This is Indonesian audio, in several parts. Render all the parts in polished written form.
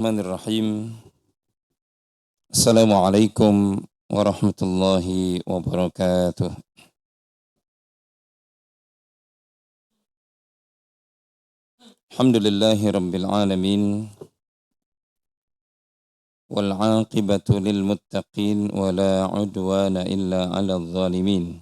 Bismillahirrahmanirrahim. Assalamualaikum warahmatullahi wabarakatuh. Alhamdulillahi rabbil alamin. Wal aqibatu lil muttaqin wa la udwana illa 'alal zalimin.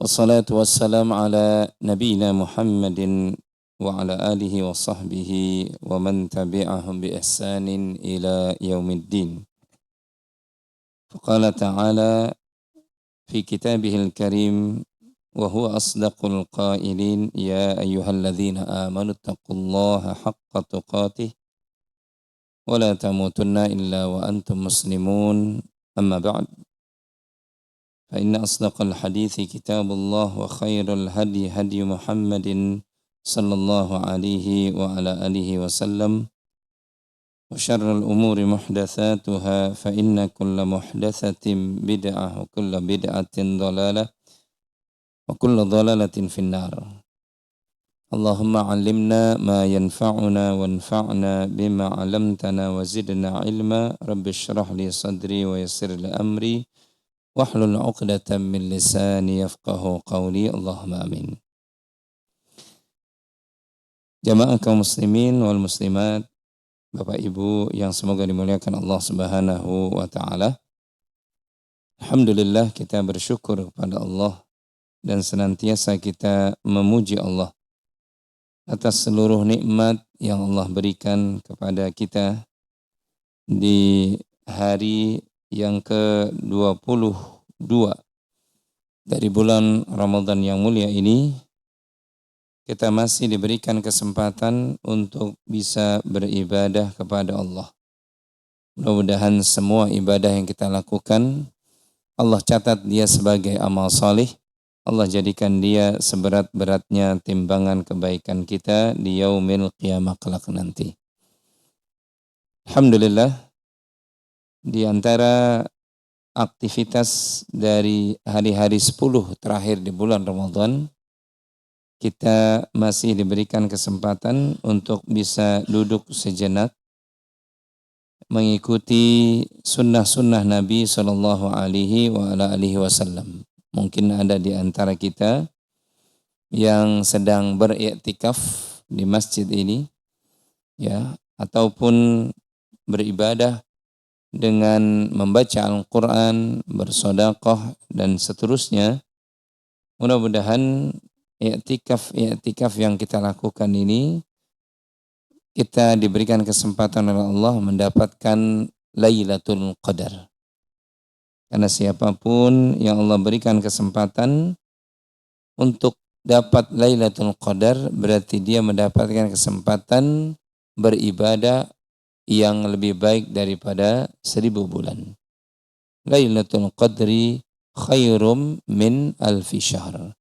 Wassalatu wassalamu ala nabiyyina Muhammadin wa ala alihi wa sahbihi wa man tabi'ahum bi ihsanin ila yaumiddin. Faqala ta'ala fi kitabihil karim وهو أصدق القائلين يا أيها الذين آمنوا اتقوا الله حق تقاته ولا تموتن إلا وأنتم مسلمون أما بعد فإن أصدق الحديث كتاب الله وخير الهدي هدي محمد صلى الله عليه وعلى آله وسلم وشر الأمور محدثاتها فإن كل محدثة بدعة وكل بدعة ضلالة وكل ضلالة في النار. اللهم علمنا ما ينفعنا وانفعنا بما علمتنا وزدنا علما. رب اشرح لي صدري ويسر لي أمري واحلل عقدة من لساني يفقه قولي. اللهم آمين. Jamaah kaum muslimin wal muslimat, Bapak Ibu yang semoga dimuliakan Allah Subhanahu wa taala. Alhamdulillah, kita bersyukur kepada Allah dan senantiasa kita memuji Allah atas seluruh nikmat yang Allah berikan kepada kita di hari yang ke-22 dari bulan Ramadan yang mulia ini. Kita masih diberikan kesempatan untuk bisa beribadah kepada Allah. Mudah-mudahan semua ibadah yang kita lakukan Allah catat dia sebagai amal salih. Allah jadikan dia seberat-beratnya timbangan kebaikan kita di yaumil qiyamah kelak nanti. Alhamdulillah, di antara aktivitas dari hari-hari 10 terakhir di bulan Ramadan, kita masih diberikan kesempatan untuk bisa duduk sejenak mengikuti sunnah-sunnah Nabi Sallallahu Alaihi Wasallam. Mungkin ada di antara kita yang sedang beriktikaf di masjid ini, ya, ataupun beribadah dengan membaca Al-Quran, bersedekah dan seterusnya. Mudah-mudahan iktikaf yang kita lakukan ini kita diberikan kesempatan oleh Allah mendapatkan Lailatul Qadar. Karena siapapun yang Allah berikan kesempatan untuk dapat Lailatul Qadar, berarti dia mendapatkan kesempatan beribadah yang lebih baik daripada 1000 bulan. Lailatul Qadri khairum min alfi syahr.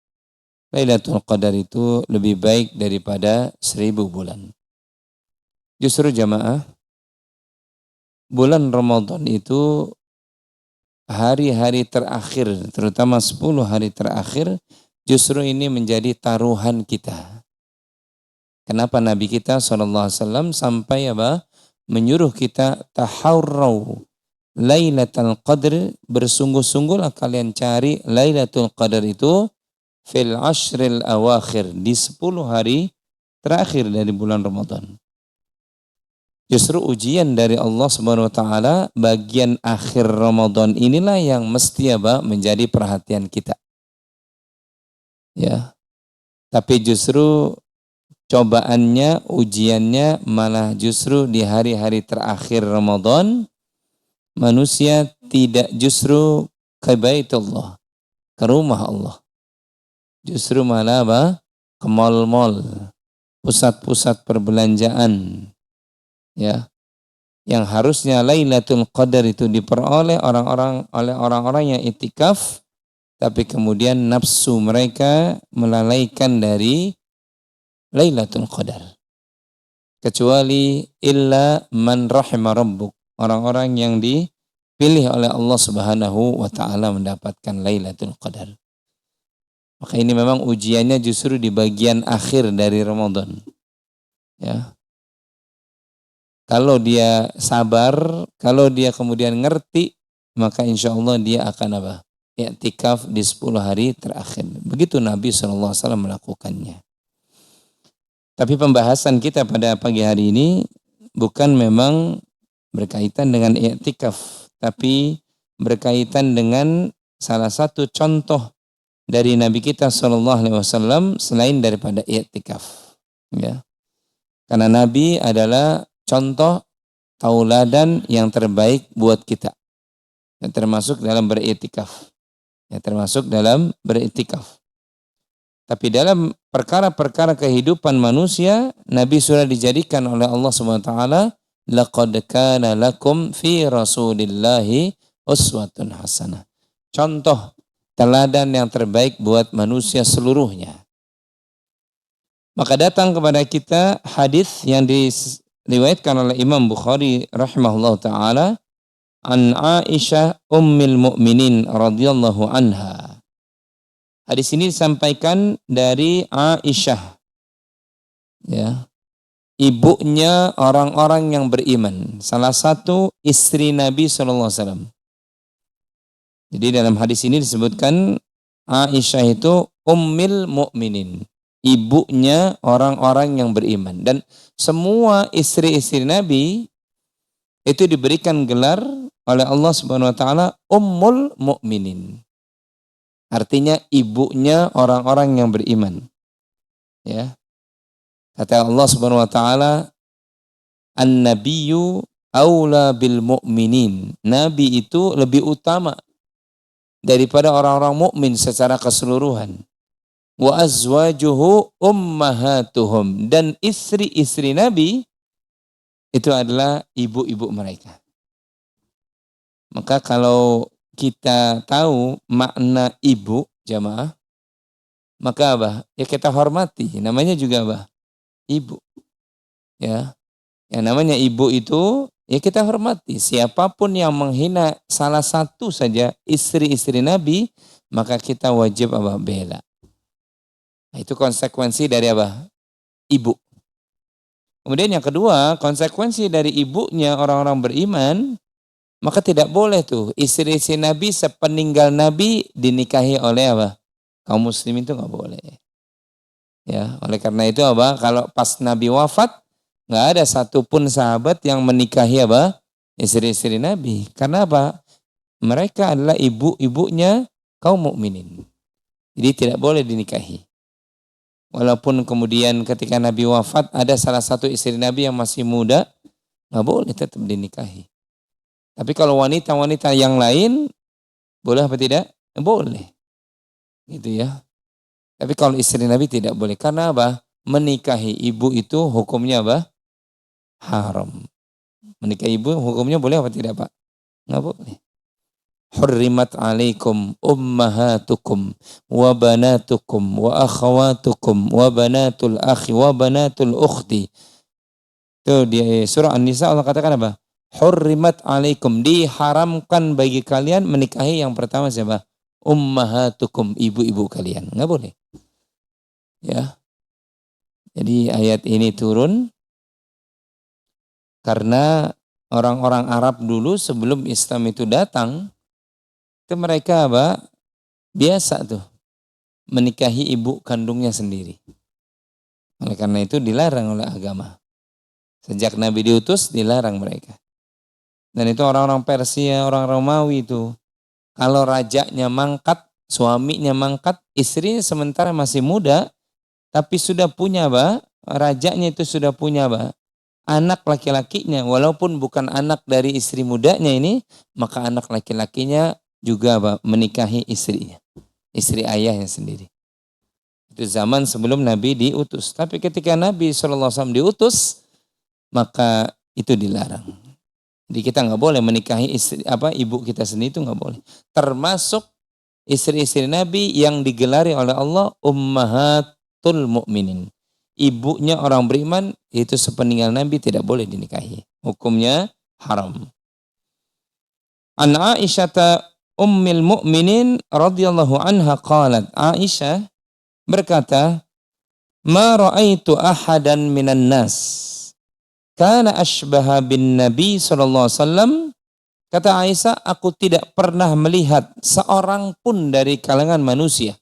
Lailatul Qadar itu lebih baik daripada 1000 bulan. Justru jamaah, bulan Ramadan itu hari-hari terakhir, terutama 10 hari terakhir, justru ini menjadi taruhan kita. Kenapa Nabi kita SAW sampai menyuruh kita tahawraw Lailatul Qadr, bersungguh-sungguhlah kalian cari Lailatul Qadar itu fil ashril awakhir, di 10 hari terakhir dari bulan Ramadan. Justru ujian dari Allah Subhanahu wa taala bagian akhir Ramadan inilah yang mesti menjadi perhatian kita. Ya. Tapi justru cobaannya, ujiannya malah justru di hari-hari terakhir Ramadan, manusia tidak justru ke Baitullah, ke rumah Allah. Justru malah ke mal-mal, pusat-pusat perbelanjaan. Ya, yang harusnya Lailatul Qadar itu diperoleh oleh orang-orang yang iktikaf, tapi kemudian nafsu mereka melalaikan dari Lailatul Qadar. Kecuali illa man rahima rabbuk, orang-orang yang dipilih oleh Allah Subhanahu wa taala mendapatkan Lailatul Qadar. Maka ini memang ujiannya justru di bagian akhir dari Ramadan. Ya. Kalau dia sabar, kalau dia kemudian ngerti, maka insya Allah dia akan apa? I'tikaf di 10 hari terakhir. Begitu Nabi SAW melakukannya. Tapi pembahasan kita pada pagi hari ini bukan memang berkaitan dengan i'tikaf, tapi berkaitan dengan salah satu contoh dari Nabi kita SAW selain daripada i'tikaf. Ya. Karena Nabi adalah contoh tauladan yang terbaik buat kita. Yang termasuk dalam beriktikaf. Ya, termasuk dalam beriktikaf. Tapi dalam perkara-perkara kehidupan manusia, Nabi sudah dijadikan oleh Allah SWT, laqad kana lakum fi Rasulillahi uswatun hasanah. Contoh teladan yang terbaik buat manusia seluruhnya. Maka datang kepada kita hadis yang diriwayatkan oleh Imam Bukhari rahimahullah ta'ala an Aisyah ummil mu'minin radhiyallahu anha. Hadis ini disampaikan dari Aisyah, ya, ibunya orang-orang yang beriman, salah satu istri Nabi SAW. Jadi dalam hadis ini disebutkan Aisyah itu ummil mu'minin, ibunya orang-orang yang beriman. Dan semua istri-istri Nabi itu diberikan gelar oleh Allah Subhanahu wa taala ummul mu'minin. Artinya ibunya orang-orang yang beriman. Ya. Kata Allah Subhanahu wa taala, "An-nabiyyu aula bil mu'minin." Nabi itu lebih utama daripada orang-orang mukmin secara keseluruhan. Wa azwajuhu ummahatuhum, dan istri-istri Nabi itu adalah ibu-ibu mereka. Maka kalau kita tahu makna ibu, jamaah, maka apa? Ya kita hormati. Namanya juga apa? Ibu. Ya. Yang namanya ibu itu ya kita hormati. Siapapun yang menghina salah satu saja istri-istri Nabi, maka kita wajib apa? Bela. Nah, itu konsekuensi dari apa? Ibu. Kemudian yang kedua, konsekuensi dari ibunya orang-orang beriman, maka tidak boleh tuh istri-istri Nabi sepeninggal Nabi dinikahi oleh apa? Kaum muslimin itu nggak boleh. Ya, oleh karena itu apa? Kalau pas Nabi wafat, nggak ada satupun sahabat yang menikahi apa? Istri-istri Nabi. Karena apa? Mereka adalah ibu-ibunya kaum mukminin. Jadi tidak boleh dinikahi. Walaupun kemudian ketika Nabi wafat ada salah satu istri Nabi yang masih muda, nggak boleh tetap dinikahi. Tapi kalau wanita-wanita yang lain, boleh apa tidak? Boleh. Gitu ya. Tapi kalau istri Nabi tidak boleh. Karena apa? Menikahi ibu itu hukumnya apa? Haram. Menikahi ibu hukumnya boleh apa tidak, Pak? Nggak boleh. Hurrimat alaikum ummahatukum wa banatukum wa akhawatukum wa banatul akhi wa banatul ukhti. Itu di surah An-Nisa Allah katakan apa? Hurrimat alaikum, diharamkan bagi kalian menikahi yang pertama siapa? Ummahatukum, ibu-ibu kalian. Enggak boleh. Ya. Jadi ayat ini turun karena orang-orang Arab dulu sebelum Islam itu datang, itu mereka apa? Biasa tuh menikahi ibu kandungnya sendiri. Oleh karena itu dilarang oleh agama. Sejak Nabi diutus dilarang mereka. Dan itu orang-orang Persia, orang Romawi itu. Kalau rajanya mangkat, suaminya mangkat, istrinya sementara masih muda, tapi sudah punya apa? Rajanya itu sudah punya apa? Anak laki-lakinya, walaupun bukan anak dari istri mudanya ini, maka anak laki-lakinya juga apa? Menikahi istrinya. Istri ayahnya sendiri. Itu zaman sebelum Nabi diutus. Tapi ketika Nabi SAW diutus, maka itu dilarang. Jadi kita nggak boleh menikahi istri, ibu kita sendiri, itu nggak boleh. Termasuk istri-istri Nabi yang digelari oleh Allah ummahatul mu'minin. Ibunya orang beriman itu sepeninggal Nabi tidak boleh dinikahi. Hukumnya haram. An Aisyah ummil mu'minin radhiyallahu anha qalat. Aisyah berkata, "Ma ra'aitu ahadan minan nas kana ashbaha bin Nabi SAW. Kata Aisyah, aku tidak pernah melihat seorang pun dari kalangan manusia.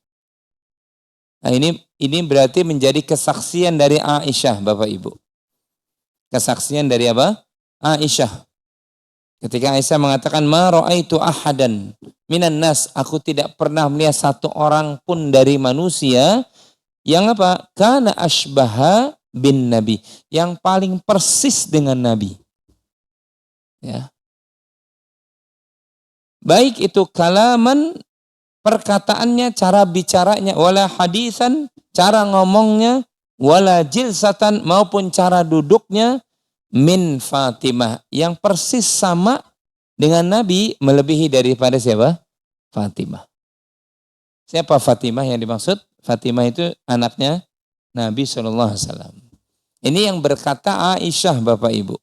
Nah, ini berarti menjadi kesaksian dari Aisyah, Bapak Ibu. Kesaksian dari apa? Aisyah. Ketika Aisyah mengatakan, ma ra'aitu ahadan minan nas, aku tidak pernah melihat satu orang pun dari manusia yang apa? Kana ashbaha bin Nabi, yang paling persis dengan Nabi. Ya. Baik itu kalaman, perkataannya, cara bicaranya, wala hadisan, cara ngomongnya, wala jilsatan, maupun cara duduknya, min Fatimah, yang persis sama dengan Nabi, melebihi daripada siapa? Fatimah. Siapa Fatimah yang dimaksud? Fatimah itu anaknya Nabi SAW. Ini yang berkata Aisyah, Bapak Ibu.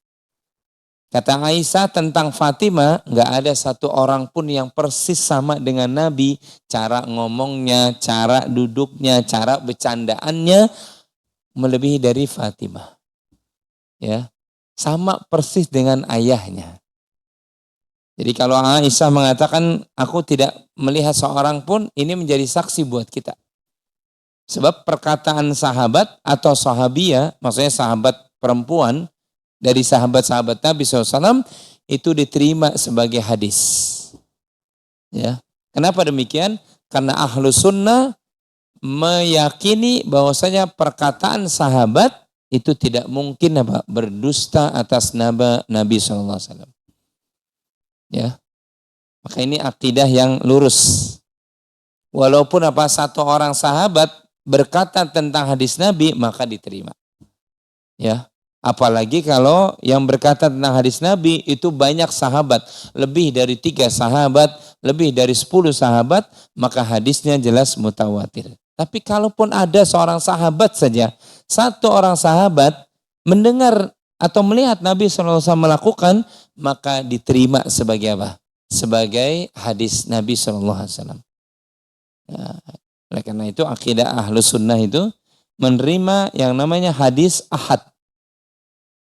Kata Aisyah tentang Fatimah, nggak ada satu orang pun yang persis sama dengan Nabi. Cara ngomongnya, cara duduknya, cara bercandaannya melebihi dari Fatimah. Ya, sama persis dengan ayahnya. Jadi kalau Aisyah mengatakan aku tidak melihat seorang pun, ini menjadi saksi buat kita. Sebab perkataan sahabat atau sahabiyah, maksudnya sahabat perempuan, dari sahabat-sahabat Nabi SAW itu diterima sebagai hadis. Ya, kenapa demikian? Karena ahlu sunnah meyakini bahwasanya perkataan sahabat itu tidak mungkin apa berdusta atas nama Nabi SAW. Ya, maka ini akidah yang lurus. Walaupun apa satu orang sahabat berkata tentang hadis Nabi, maka diterima. Ya. Apalagi kalau yang berkata tentang hadis Nabi itu banyak sahabat. Lebih dari 3 sahabat, lebih dari 10 sahabat, maka hadisnya jelas mutawatir. Tapi kalaupun ada seorang sahabat saja, satu orang sahabat mendengar atau melihat Nabi SAW melakukan, maka diterima sebagai apa? Sebagai hadis Nabi SAW. Ya, oleh karena itu akidah Ahlus Sunnah itu menerima yang namanya hadis ahad.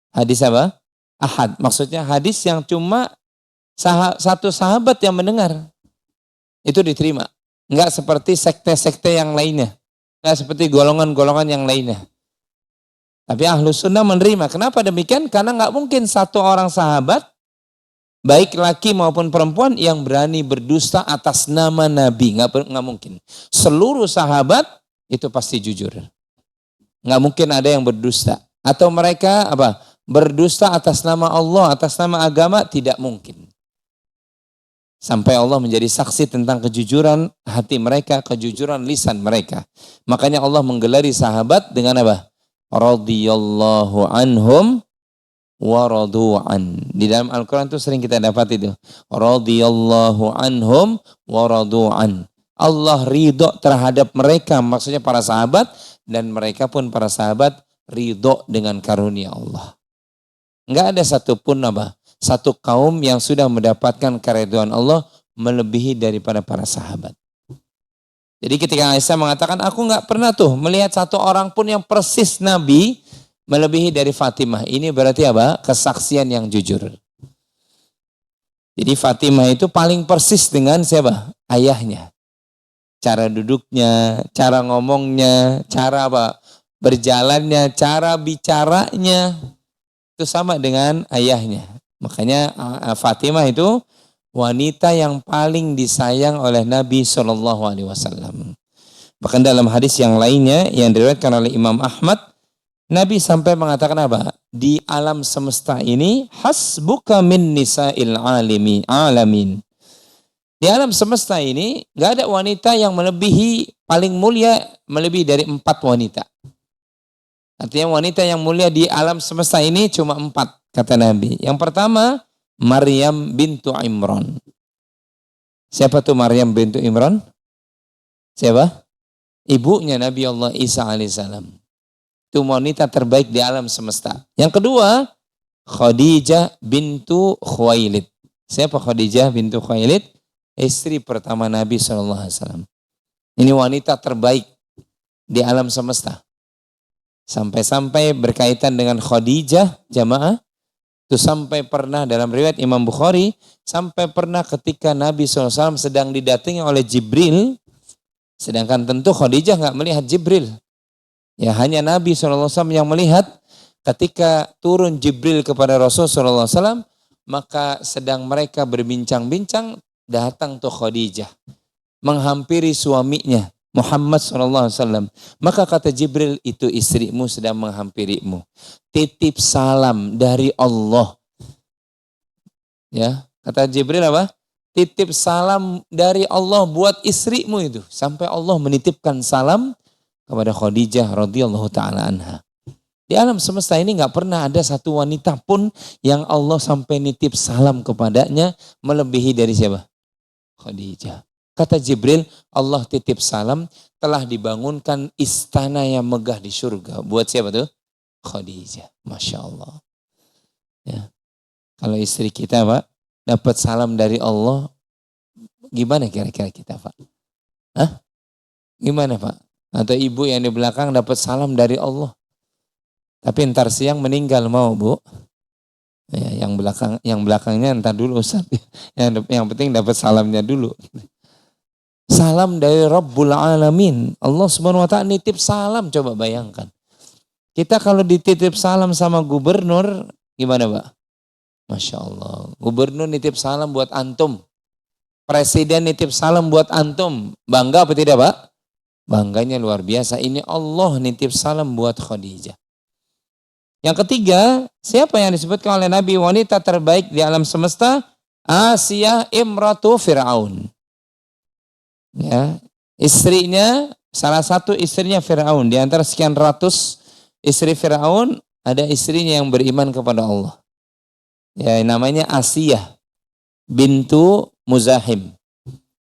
Hadis apa? Ahad. Maksudnya hadis yang cuma satu sahabat yang mendengar. Itu diterima. Enggak seperti sekte-sekte yang lainnya. Enggak seperti golongan-golongan yang lainnya. Tapi Ahlus Sunnah menerima. Kenapa demikian? Karena enggak mungkin satu orang sahabat, baik laki maupun perempuan, yang berani berdusta atas nama Nabi. Enggak mungkin. Seluruh sahabat itu pasti jujur. Enggak mungkin ada yang berdusta. Atau mereka apa? Berdusta atas nama Allah, atas nama agama, tidak mungkin. Sampai Allah menjadi saksi tentang kejujuran hati mereka, kejujuran lisan mereka. Makanya Allah menggelari sahabat dengan apa? Radhiyallahu anhum wa radu'an. Di dalam Al-Quran itu sering kita dapat itu. Radhiyallahu anhum wa radu'an. Allah ridho terhadap mereka, maksudnya para sahabat, dan mereka pun para sahabat ridho dengan karunia Allah. Enggak ada satupun satu kaum yang sudah mendapatkan keridhaan Allah melebihi daripada para sahabat. Jadi ketika Aisyah mengatakan, aku enggak pernah tuh melihat satu orang pun yang persis Nabi melebihi dari Fatimah. Ini berarti apa? Kesaksian yang jujur. Jadi Fatimah itu paling persis dengan siapa? Ayahnya. Cara duduknya, cara ngomongnya, cara berjalannya, cara bicaranya. Itu sama dengan ayahnya. Makanya Fatimah itu wanita yang paling disayang oleh Nabi SAW. Bahkan dalam hadis yang lainnya yang diriwayatkan oleh Imam Ahmad, Nabi sampai mengatakan apa? Di alam semesta ini hasbuka min nisa'il alamin. Di alam semesta ini gak ada wanita yang melebihi, paling mulia melebihi dari 4 wanita. Artinya wanita yang mulia di alam semesta ini cuma 4, kata Nabi. Yang pertama, Maryam bintu Imran. Siapa tuh Maryam bintu Imran? Siapa? Ibunya Nabi Allah Isa alaihissalam. Itu wanita terbaik di alam semesta. Yang kedua, Khadijah bintu Khuwailid. Siapa Khadijah bintu Khuwailid? Istri pertama Nabi SAW. Ini wanita terbaik di alam semesta. Sampai-sampai berkaitan dengan Khadijah, jamaah. Itu sampai pernah dalam riwayat Imam Bukhari, sampai pernah ketika Nabi SAW sedang didatangi oleh Jibril, sedangkan tentu Khadijah nggak melihat Jibril. Ya hanya Nabi SAW yang melihat. Ketika turun Jibril kepada Rasulullah SAW, maka sedang mereka berbincang-bincang, datang tuh Khadijah menghampiri suaminya Muhammad SAW. Maka kata Jibril, itu istrimu sedang menghampirimu. Titip salam dari Allah. Ya, kata Jibril apa? Titip salam dari Allah buat istrimu itu. Sampai Allah menitipkan salam kepada Khadijah radhiyallahu taala anha. Di alam semesta ini nggak pernah ada satu wanita pun yang Allah sampai nitip salam kepadanya melebihi dari siapa? Khadijah. Kata Jibril, Allah titip salam, telah dibangunkan istana yang megah di surga. Buat siapa tuh? Khadijah. Masya Allah. Ya. Kalau istri kita Pak, dapat salam dari Allah, gimana kira-kira kita Pak? Hah? Gimana Pak? Atau ibu yang di belakang dapat salam dari Allah. Tapi ntar siang meninggal mau Bu? Ya, yang belakangnya ntar dulu Ustaz. Yang penting dapat salamnya dulu. Salam dari Rabbul Alamin. Allah Subhanahu wa taala nitip salam, coba bayangkan. Kita kalau dititip salam sama gubernur, gimana Pak? Masya Allah. Gubernur nitip salam buat antum. Presiden nitip salam buat antum. Bangga apa tidak Pak? Bangganya luar biasa. Ini Allah nitip salam buat Khadijah. Yang ketiga, siapa yang disebutkan oleh Nabi wanita terbaik di alam semesta? Asiyah imratu Fir'aun. Ya, istrinya, salah satu istrinya Fir'aun. Di antara sekian ratus istri Fir'aun, ada istrinya yang beriman kepada Allah. Ya, namanya Asiyah bintu Muzahim.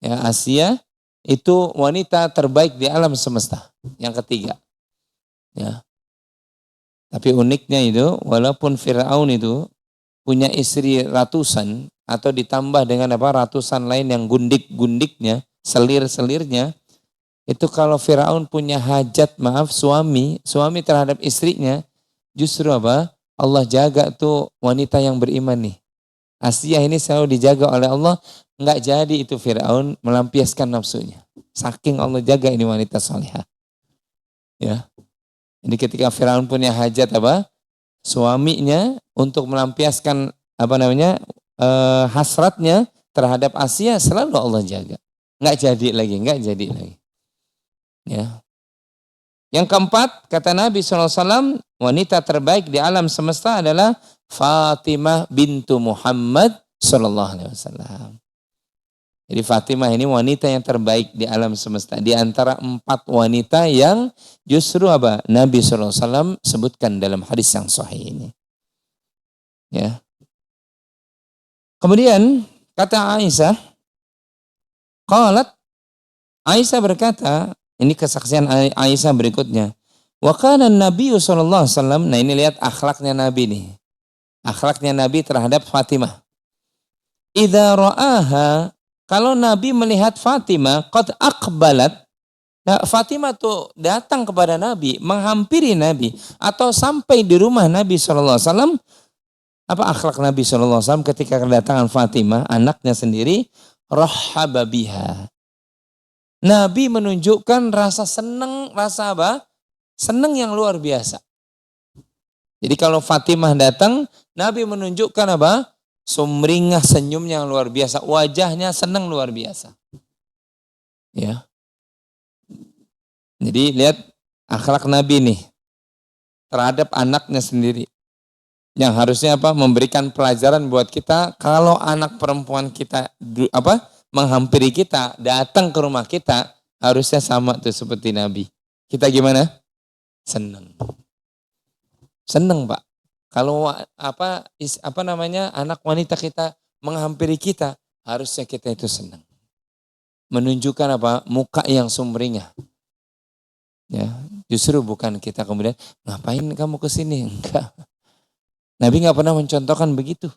Ya, Asiyah itu wanita terbaik di alam semesta. Yang ketiga. Ya. Tapi uniknya itu, walaupun Fir'aun itu punya istri ratusan, atau ditambah dengan ratusan lain yang gundik-gundiknya, selir-selirnya, itu kalau Fir'aun punya hajat, suami terhadap istrinya, justru Allah jaga tuh wanita yang beriman nih. Asiyah ini selalu dijaga oleh Allah, nggak jadi itu Fir'aun melampiaskan nafsunya. Saking Allah jaga ini wanita salihah. Ya. Jadi ketika Firaun punya hajat suaminya untuk melampiaskan hasratnya terhadap Asiyah, selalu Allah jaga. Nggak jadi lagi. Ya. Yang keempat, kata Nabi SAW, wanita terbaik di alam semesta adalah Fatimah bintu Muhammad SAW. Jadi Fatimah ini wanita yang terbaik di alam semesta. Di antara 4 wanita yang justru Nabi SAW sebutkan dalam hadis yang sahih ini. Ya. Kemudian kata Aisyah, Aisyah berkata, ini kesaksian Aisyah berikutnya. Wa kana Nabi SAW, nah ini lihat akhlaknya Nabi nih. Akhlaknya Nabi terhadap Fatimah. Idza ra'aha, kalau Nabi melihat Fatimah, qad aqbalat, nah Fatimah tuh datang kepada Nabi, menghampiri Nabi, atau sampai di rumah Nabi SAW, apa akhlak Nabi SAW ketika kedatangan Fatimah, anaknya sendiri, rahhaba biha. Nabi menunjukkan rasa senang, senang yang luar biasa. Jadi kalau Fatimah datang, Nabi menunjukkan sumringah senyum yang luar biasa, wajahnya senang luar biasa. Ya. Jadi lihat akhlak Nabi nih terhadap anaknya sendiri. Yang harusnya memberikan pelajaran buat kita, kalau anak perempuan kita menghampiri kita, datang ke rumah kita, harusnya sama tuh seperti Nabi. Kita gimana? Senang. Senang, Pak. Kalau anak wanita kita menghampiri kita, harusnya kita itu senang. Menunjukkan muka yang sumringah. Ya, justru bukan kita kemudian ngapain kamu ke sini? Enggak. Nabi enggak pernah mencontohkan begitu.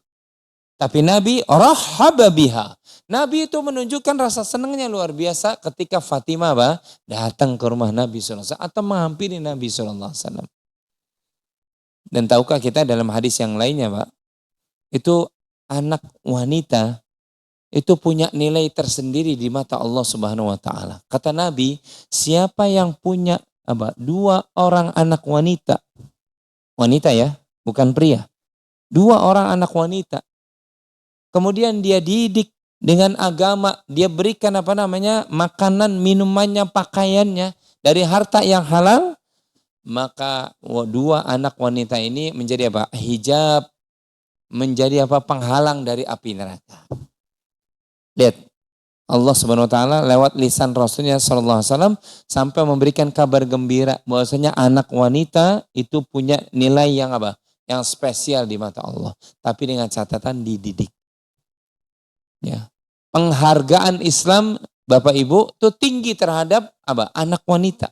Tapi Nabi rahhaba biha. Nabi itu menunjukkan rasa senangnya luar biasa ketika Fatimah datang ke rumah Nabi SAW atau menghampiri Nabi SAW. Dan tahukah kita dalam hadis yang lainnya, Pak, itu anak wanita itu punya nilai tersendiri di mata Allah Subhanahu wa taala. Kata Nabi, siapa yang punya dua orang anak wanita, wanita ya, bukan pria. Dua orang anak wanita. Kemudian dia didik dengan agama, dia berikan makanan, minumannya, pakaiannya dari harta yang halal, maka dua anak wanita ini menjadi hijab, menjadi penghalang dari api neraka. Lihat, Allah Subhanahu wa taala lewat lisan Rasulnya sallallahu alaihi wasallam sampai memberikan kabar gembira bahwasanya anak wanita itu punya nilai yang yang spesial di mata Allah, tapi dengan catatan dididik. Ya. Penghargaan Islam Bapak Ibu itu tinggi terhadap anak wanita.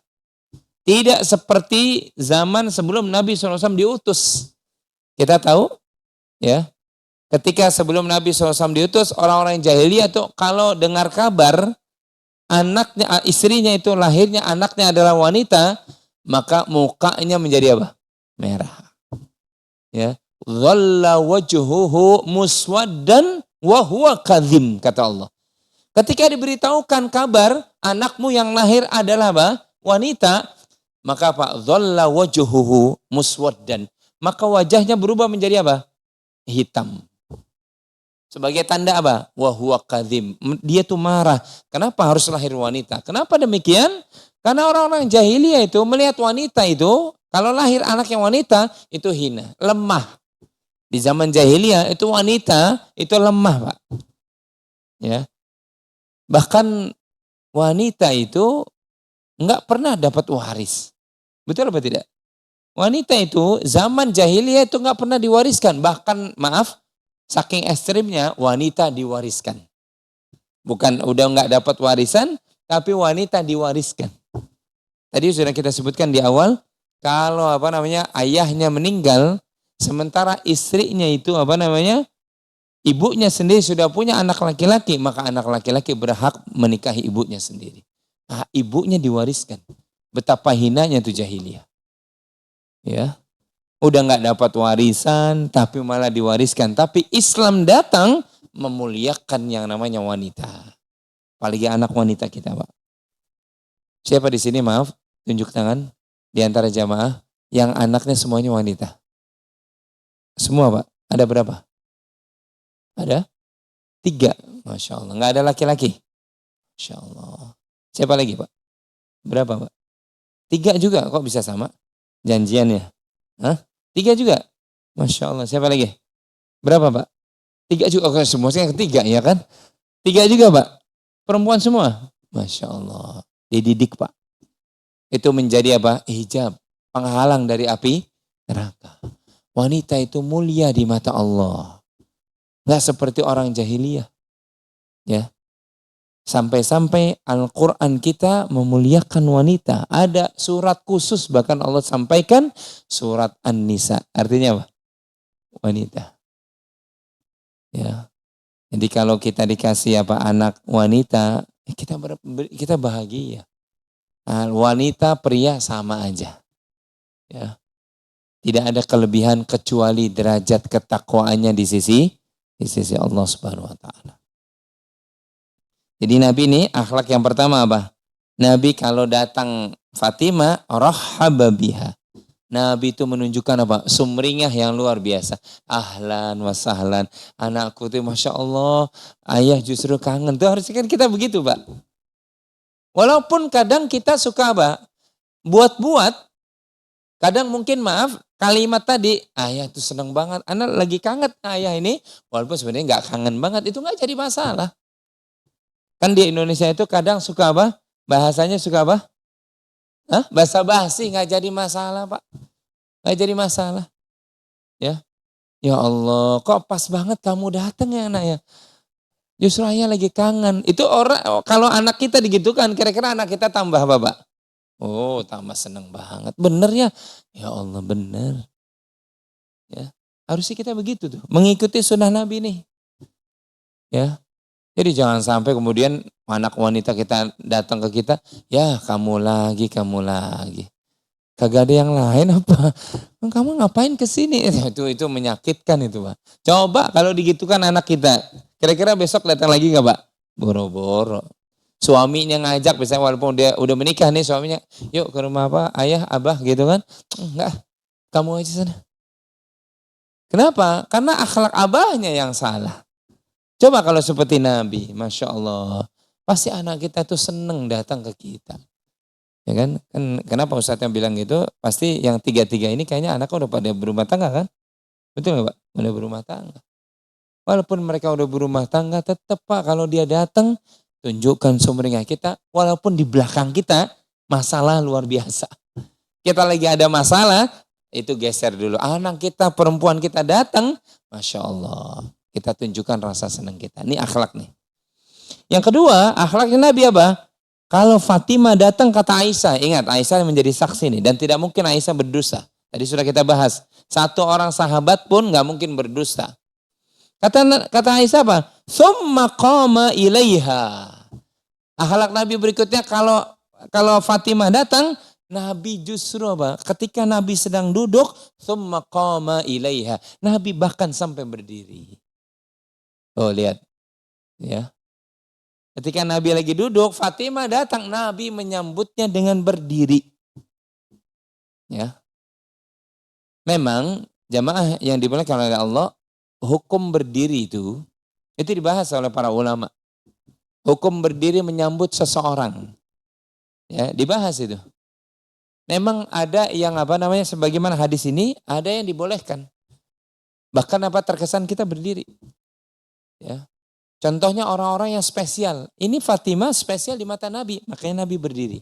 Tidak seperti zaman sebelum Nabi SAW diutus. Kita tahu ya, ketika sebelum Nabi SAW diutus, orang-orang jahiliyah tuh kalau dengar kabar anaknya, istrinya itu lahirnya anaknya adalah wanita, maka mukanya menjadi merah. Ya, dhalla wajhuhu muswaddan wa huwa kadhim, kata Allah. Ketika diberitahukan kabar anakmu yang lahir adalah wanita, maka dhalla wajhuhu muswaddan, maka wajahnya berubah menjadi hitam. Sebagai tanda wa huwa kadhim, dia tuh marah. Kenapa harus lahir wanita? Kenapa demikian? Karena orang-orang jahiliyah itu melihat wanita itu, kalau lahir anak yang wanita itu hina, lemah. Di zaman jahiliyah itu wanita itu lemah, Pak. Ya. Bahkan wanita itu enggak pernah dapat waris. Betul apa tidak? Wanita itu zaman jahiliyah itu enggak pernah diwariskan. Bahkan saking ekstrimnya wanita diwariskan. Bukan udah enggak dapat warisan, tapi wanita diwariskan. Tadi sudah kita sebutkan di awal, kalau ayahnya meninggal, sementara istrinya itu ibunya sendiri sudah punya anak laki-laki, maka anak laki-laki berhak menikahi ibunya sendiri. Nah, ibunya diwariskan. Betapa hinanya itu jahiliyah. Ya. Udah nggak dapat warisan, tapi malah diwariskan. Tapi Islam datang memuliakan yang namanya wanita. Apalagi anak wanita kita, Pak. Siapa di sini, maaf, tunjuk tangan di antara jamaah yang anaknya semuanya wanita? Semua, Pak. Ada berapa? Ada? 3. Masya Allah. Nggak ada laki-laki? Masya Allah. Siapa lagi, Pak? Berapa, Pak? 3 juga. Kok bisa sama? Janjian ya? Hah? 3 juga? Masya Allah. Siapa lagi? Berapa, Pak? 3 juga. Oke, semuanya ketiga ya kan? 3 juga, Pak? Perempuan semua? Masya Allah. Dididik, Pak. Itu menjadi hijab. Penghalang dari api neraka. Wanita itu mulia di mata Allah. Nggak seperti orang jahiliyah. Ya. Sampai-sampai Al-Quran kita memuliakan wanita. Ada surat khusus bahkan Allah sampaikan, surat An-Nisa. Artinya apa? Wanita. Ya. Jadi kalau kita dikasih anak wanita, kita bahagia. Nah, wanita pria sama aja. Ya. Tidak ada kelebihan kecuali derajat ketakwaannya di sisi Allah Subhanahu wa taala. Jadi Nabi ini akhlak yang pertama apa? Nabi kalau datang Fatimah rahhaba biha. Nabi itu menunjukkan sumringah yang luar biasa. Ahlan wa sahlan. Anakku tuh Masya Allah, ayah justru kangen. Tuh harusnya kan kita begitu, Pak. Walaupun kadang kita suka buat-buat. Kadang mungkin kalimat tadi, ayah tuh seneng banget, anak lagi kangen ayah ini, walaupun sebenarnya nggak kangen banget, itu nggak jadi masalah. Kan di Indonesia itu kadang suka bahasanya suka basa-basi, nggak jadi masalah, Pak. Nggak jadi masalah. Ya, ya Allah, kok pas banget kamu datang ya anak ya. Justru ayah lagi kangen. Itu orang, kalau anak kita digitukan, kira-kira anak kita tambah apa, Pak? Oh, tambah seneng banget. Bener ya? Ya Allah, bener. Ya, harusnya kita begitu tuh, mengikuti sunnah Nabi nih. Ya. Jadi jangan sampai kemudian anak wanita kita datang ke kita, ya kamu lagi. Kagak ada yang lain apa? Kamu ngapain ke sini? Itu menyakitkan itu, Pak. Coba kalau digitukan anak kita, kira-kira besok datang lagi nggak, Pak? Boro-boro. Suaminya ngajak, misalnya walaupun dia udah menikah nih suaminya, yuk ke rumah apa, ayah, abah gitu kan. Enggak, kamu aja sana. Kenapa? Karena akhlak abahnya yang salah. Coba kalau seperti Nabi, Masya Allah. Pasti anak kita tuh seneng datang ke kita. Ya kan? Kenapa Ustadz yang bilang gitu? Pasti yang tiga-tiga ini kayaknya anaknya udah pada berumah tangga kan? Betul nggak Pak? Udah berumah tangga. Walaupun mereka udah berumah tangga, tetap Pak kalau dia datang, tunjukkan sumringah kita. Walaupun di belakang kita, masalah luar biasa. Kita lagi ada masalah, itu geser dulu. Anak kita, perempuan kita datang, Masya Allah. Kita tunjukkan rasa senang kita. Ini akhlak nih. Yang kedua, akhlaknya Nabi apa? Kalau Fatimah datang kata Aisyah, ingat Aisyah menjadi saksi nih. Dan tidak mungkin Aisyah berdosa. Tadi sudah kita bahas. Satu orang sahabat pun nggak mungkin berdusta. Kata Aisyah apa? Summa qama ilaiha. Akhlak Nabi berikutnya kalau Fatimah datang, Nabi justru apa? Ketika Nabi sedang duduk, summa qama ilaiha. Nabi bahkan sampai berdiri. Oh lihat, ya. Ketika Nabi lagi duduk, Fatimah datang, Nabi menyambutnya dengan berdiri. Ya. Memang jamaah yang dimuliakan oleh Allah, hukum berdiri itu dibahas oleh para ulama. Hukum berdiri menyambut seseorang. Ya, dibahas itu. Memang ada yang sebagaimana hadis ini, ada yang dibolehkan. Bahkan terkesan kita berdiri. Ya. Contohnya orang-orang yang spesial. Ini Fatimah spesial di mata Nabi, makanya Nabi berdiri.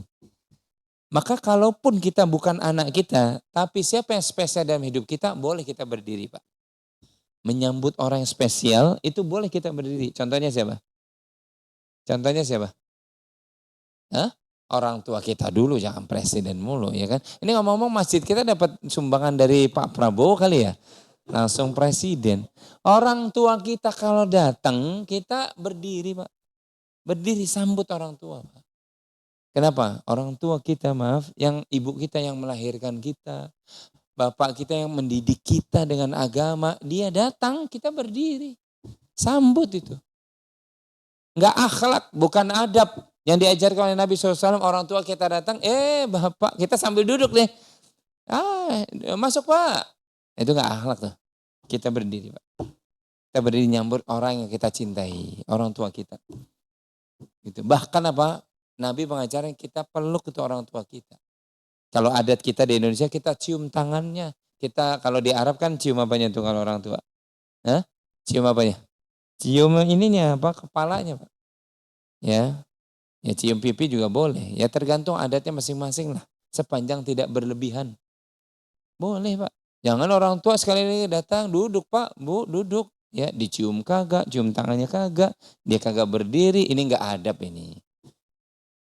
Maka kalaupun kita bukan anak kita, tapi siapa yang spesial dalam hidup kita, boleh kita berdiri, Pak. Menyambut orang yang spesial, itu boleh kita berdiri. Contohnya siapa? Hah? Orang tua kita dulu, jangan presiden mulu, ya kan? Ini ngomong-ngomong masjid kita dapat sumbangan dari Pak Prabowo kali ya? Langsung presiden. Orang tua kita kalau datang, kita berdiri, Pak. Berdiri sambut orang tua, Pak. Kenapa? Orang tua kita, yang ibu kita yang melahirkan kita, bapak kita yang mendidik kita dengan agama, dia datang, kita berdiri. Sambut itu. Enggak akhlak, bukan adab. Yang diajarkan oleh Nabi SAW, orang tua kita datang, bapak, kita sambil duduk nih. Masuk Pak. Itu enggak akhlak tuh. Kita berdiri, Pak. Kita berdiri nyambut orang yang kita cintai, orang tua kita. Gitu. Bahkan Nabi mengajarkan kita peluk itu orang tua kita. Kalau adat kita di Indonesia, kita cium tangannya. Kita kalau di Arab kan cium apanya tuh kalau orang tua? Hah? Cium apanya? Cium ininya kepalanya, Pak. Ya. Ya cium pipi juga boleh. Ya tergantung adatnya masing-masing lah. Sepanjang tidak berlebihan. Boleh, Pak. Jangan orang tua sekali lagi datang, duduk Pak, Bu, duduk. Ya dicium kagak, cium tangannya kagak. Dia kagak berdiri, ini enggak adab ini.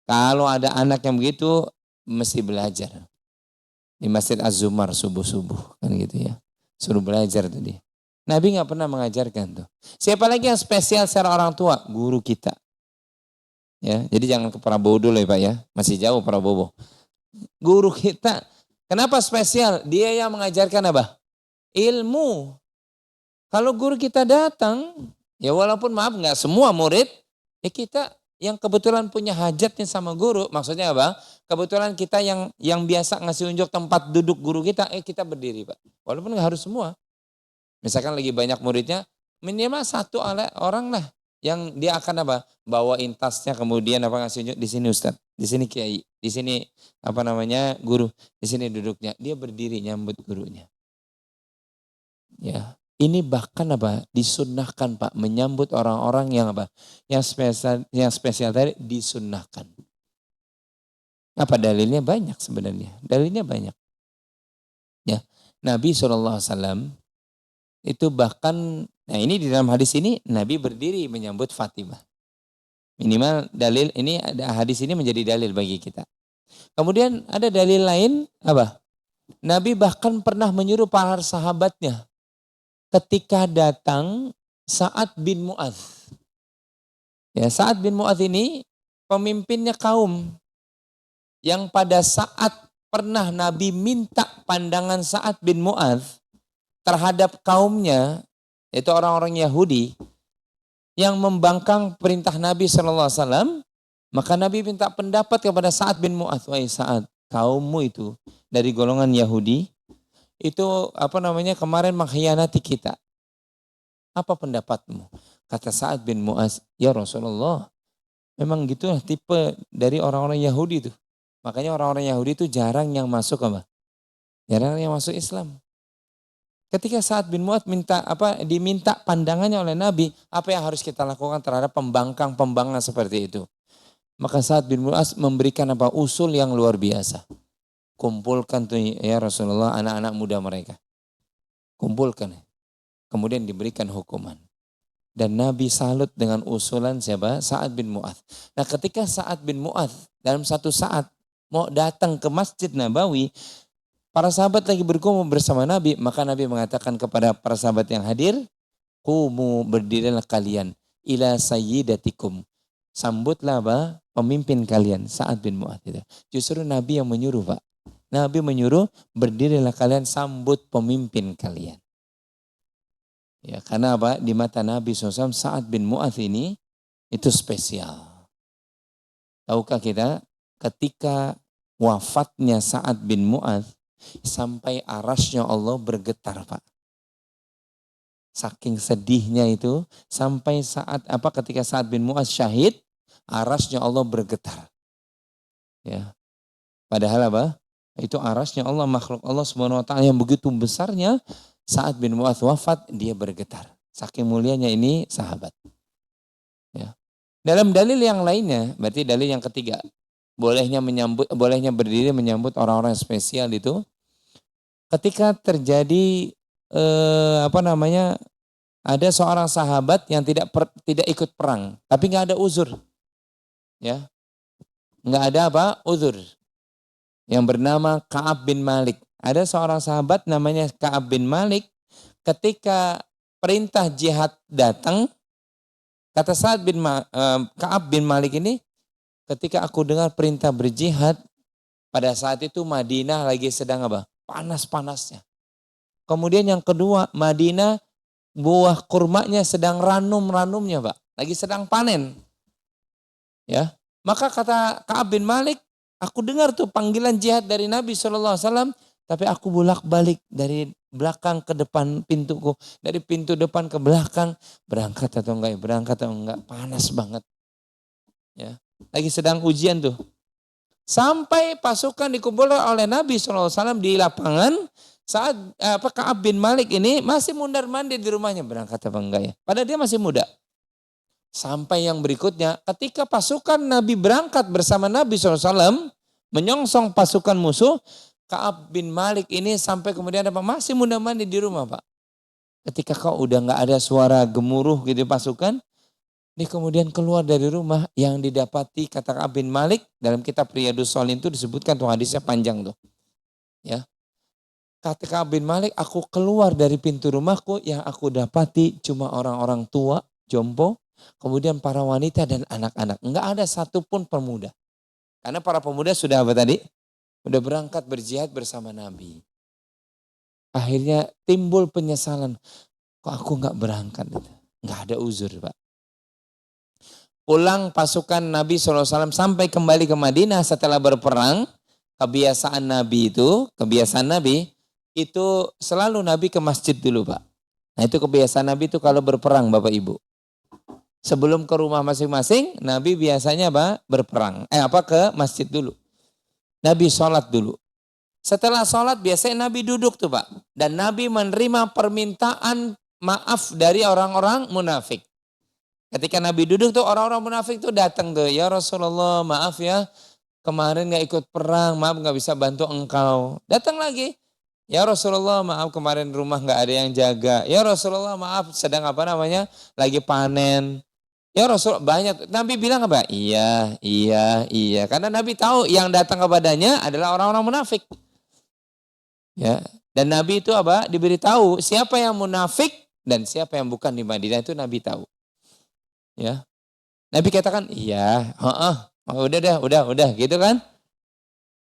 Kalau ada anak yang begitu, mesti belajar. Di Masjid Az-Zumar subuh-subuh, kan gitu ya. Suruh belajar tuh dia. Nabi nggak pernah mengajarkan tuh. Siapa lagi yang spesial secara orang tua? Guru kita. Ya, jadi jangan ke Prabowo dulu ya Pak ya. Masih jauh Prabowo. Guru kita. Kenapa spesial? Dia yang mengajarkan apa? Ilmu. Kalau guru kita datang, ya walaupun maaf nggak semua murid, ya kita yang kebetulan punya hajatnya sama guru, maksudnya apa? Kebetulan kita yang biasa ngasih unjuk tempat duduk guru kita, kita berdiri Pak. Walaupun nggak harus semua. Misalkan lagi banyak muridnya, minimal satu orang lah yang dia akan bawain tasnya kemudian ngasih unjuk di sini Ustadz, di sini kiai, di sini guru, di sini duduknya. Dia berdiri nyambut gurunya. Ya. Ini bahkan disunnahkan Pak, menyambut orang-orang yang spesial tadi disunnahkan. Apa dalilnya? Banyak sebenarnya. Dalilnya banyak. Ya, Nabi SAW itu bahkan, nah ini di dalam hadis ini Nabi berdiri menyambut Fatimah. Minimal dalil ini, ada hadis ini menjadi dalil bagi kita. Kemudian ada dalil lain Nabi bahkan pernah menyuruh para sahabatnya ketika datang Sa'ad bin Mu'adz. Ya, Sa'ad bin Mu'adz ini pemimpinnya kaum yang pada saat pernah Nabi minta pandangan Sa'ad bin Mu'adz terhadap kaumnya, yaitu orang-orang Yahudi, yang membangkang perintah Nabi SAW, maka Nabi minta pendapat kepada Sa'ad bin Mu'adz. Wahai Sa'ad, kaummu itu dari golongan Yahudi, itu kemarin mengkhianati kita. Apa pendapatmu? Kata Sa'ad bin Mu'adz, ya Rasulullah, memang gitulah tipe dari orang-orang Yahudi itu. Makanya orang-orang Yahudi itu jarang yang masuk apa? Jarang yang masuk Islam. Ketika Sa'ad bin Mu'adz diminta pandangannya oleh Nabi, apa yang harus kita lakukan terhadap pembangkang seperti itu? Maka Sa'ad bin Mu'adz memberikan usul yang luar biasa. Kumpulkan tuh ya Rasulullah anak-anak muda mereka. Kumpulkan. Kemudian diberikan hukuman. Dan Nabi salut dengan usulan siapa? Sa'ad bin Mu'adz. Nah ketika Sa'ad bin Mu'adz dalam satu saat mau datang ke Masjid Nabawi, para sahabat lagi berkumpul bersama Nabi, maka Nabi mengatakan kepada para sahabat yang hadir, "Qumu, berdirilah kalian, ila sayyidatikum." Sambutlah pemimpin kalian, Sa'ad bin Mu'adz itu. Justru Nabi yang menyuruh, Pak. Nabi menyuruh, berdirilah kalian, sambut pemimpin kalian. Ya, karena di mata Nabi SAW, Sa'ad bin Mu'adz ini itu spesial. Tahukah kita, ketika wafatnya Sa'ad bin Mu'adz, sampai arasnya Allah bergetar, Pak. Saking sedihnya itu, sampai ketika Sa'ad bin Mu'adz syahid, arasnya Allah bergetar. Ya. Padahal itu arasnya Allah, makhluk Allah Subhanahu wa taala yang begitu besarnya, Sa'ad bin Mu'adz wafat, dia bergetar. Saking mulianya ini sahabat. Ya. Dalam dalil yang lainnya, berarti dalil yang ketiga, bolehnya berdiri menyambut orang-orang spesial itu, ketika terjadi ada seorang sahabat yang tidak ikut perang, tapi nggak ada uzur, ya, nggak ada uzur, yang bernama Ka'ab bin Malik. Ada seorang sahabat namanya Ka'ab bin Malik, ketika perintah jihad datang, kata Ka'ab bin Malik ini, ketika aku dengar perintah berjihad, pada saat itu Madinah lagi sedang panas-panasnya. Kemudian yang kedua, Madinah buah kurmanya sedang ranum-ranumnya, Pak. Lagi sedang panen. Ya. Maka kata Ka'ab bin Malik, aku dengar tuh panggilan jihad dari Nabi SAW, tapi aku bolak-balik dari belakang ke depan pintuku, dari pintu depan ke belakang, berangkat atau enggak, panas banget. Ya. Lagi sedang ujian tuh. Sampai pasukan dikumpulkan oleh Nabi SAW di lapangan, saat Ka'ab bin Malik ini masih mundar-mandir di rumahnya, berangkat apa enggak ya. Padahal dia masih muda. Sampai yang berikutnya, ketika pasukan Nabi berangkat bersama Nabi SAW, menyongsong pasukan musuh, Ka'ab bin Malik ini sampai kemudian masih mundar-mandir di rumah, Pak. Ketika kau udah enggak ada suara gemuruh gitu pasukan, dia kemudian keluar dari rumah, yang didapati kata Ka'ab bin Malik dalam kitab Riyadhus Shalihin itu disebutkan tuh, hadisnya panjang tuh. Ya. Kata Ka'ab bin Malik, aku keluar dari pintu rumahku, yang aku dapati cuma orang-orang tua, jompo, kemudian para wanita dan anak-anak. Enggak ada satupun pemuda. Karena para pemuda sudah Sudah berangkat berjihad bersama Nabi. Akhirnya timbul penyesalan. Kok aku enggak berangkat? Enggak ada uzur, Pak. Pulang pasukan Nabi SAW sampai kembali ke Madinah setelah berperang, kebiasaan Nabi itu selalu Nabi ke masjid dulu, Pak. Nah itu kebiasaan Nabi itu kalau berperang, Bapak Ibu. Sebelum ke rumah masing-masing, Nabi biasanya berperang. Ke masjid dulu. Nabi sholat dulu. Setelah sholat biasanya Nabi duduk tuh, Pak. Dan Nabi menerima permintaan maaf dari orang-orang munafik. Ketika Nabi duduk tuh, orang-orang munafik tuh datang tuh, ya Rasulullah maaf ya, kemarin gak ikut perang, maaf gak bisa bantu engkau. Datang lagi, ya Rasulullah maaf kemarin rumah gak ada yang jaga. Ya Rasulullah maaf sedang lagi panen. Ya Rasul, banyak. Nabi bilang apa? Iya. Karena Nabi tahu yang datang kepadanya adalah orang-orang munafik. Ya. Dan Nabi itu diberitahu siapa yang munafik dan siapa yang bukan di Madinah, itu Nabi tahu. Ya. Nabi katakan, iya, udah gitu kan.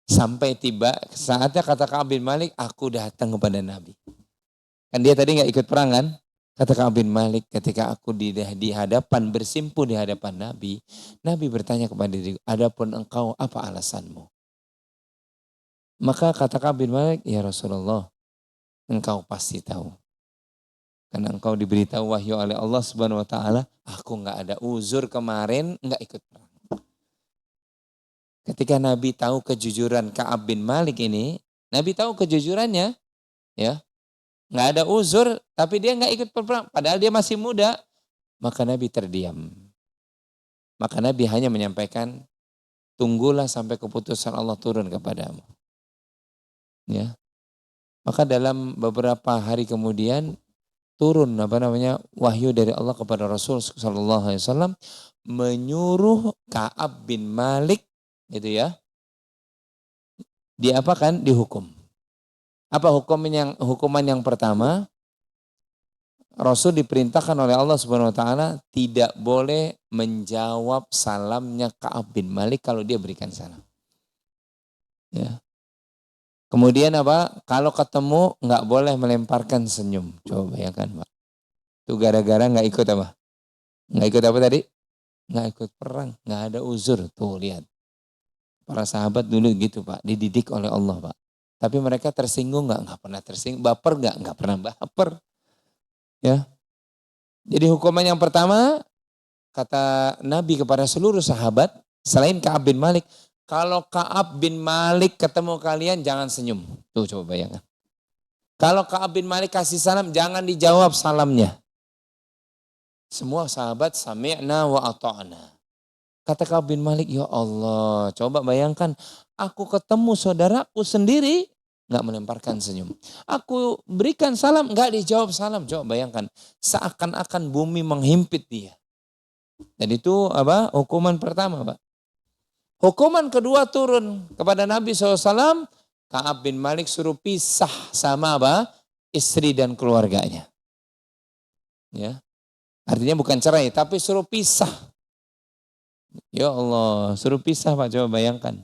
Sampai tiba saatnya kata Ka'ab bin Malik, aku datang kepada Nabi. Kan dia tadi nggak ikut perang kan? Kata Ka'ab bin Malik, ketika aku di hadapan, bersimpuh di hadapan Nabi, Nabi bertanya kepada diriku, adapun engkau apa alasanmu? Maka kata Ka'ab bin Malik, ya Rasulullah, engkau pasti tahu. Karena engkau diberitahu wahyu oleh Allah Subhanahu wa taala, aku nggak ada uzur kemarin, nggak ikut perang. Ketika Nabi tahu kejujuran Ka'ab bin Malik ini, Nabi tahu kejujurannya, ya, nggak ada uzur, tapi dia nggak ikut perang, padahal dia masih muda. Maka Nabi terdiam. Maka Nabi hanya menyampaikan, tunggulah sampai keputusan Allah turun kepadamu. Ya, maka dalam beberapa hari kemudian turun wahyu dari Allah kepada Rasul Sallallahu Alaihi Wasallam menyuruh Ka'ab bin Malik, gitu ya, diapakan? Dihukum. Apa hukuman yang pertama? Rasul diperintahkan oleh Allah Subhanahu wa taala tidak boleh menjawab salamnya Ka'ab bin Malik kalau dia berikan salam. Ya. Kemudian apa? Kalau ketemu nggak boleh melemparkan senyum. Coba bayangkan, Pak. Itu gara-gara nggak ikut apa? Nggak ikut apa tadi? Nggak ikut perang, nggak ada uzur. Tuh lihat. Para sahabat dulu gitu, Pak, dididik oleh Allah, Pak. Tapi mereka tersinggung nggak? Nggak pernah tersinggung. Baper nggak? Nggak pernah baper. Ya. Jadi hukuman yang pertama, kata Nabi kepada seluruh sahabat, selain Ka'ab bin Malik, kalau Ka'ab bin Malik ketemu kalian jangan senyum. Tuh coba bayangkan. Kalau Ka'ab bin Malik kasih salam, jangan dijawab salamnya. Semua sahabat sami'na wa ata'na. Kata Ka'ab bin Malik, ya Allah, coba bayangkan, aku ketemu saudaraku sendiri, nggak melemparkan senyum. Aku berikan salam, nggak dijawab salam. Coba bayangkan, seakan-akan bumi menghimpit dia. Dan itu apa? Hukuman pertama, Pak. Hukuman kedua turun kepada Nabi SAW, Ka'ab bin Malik suruh pisah sama apa? Istri dan keluarganya. Ya. Artinya bukan cerai, tapi suruh pisah. Ya Allah, suruh pisah, Pak, coba bayangkan.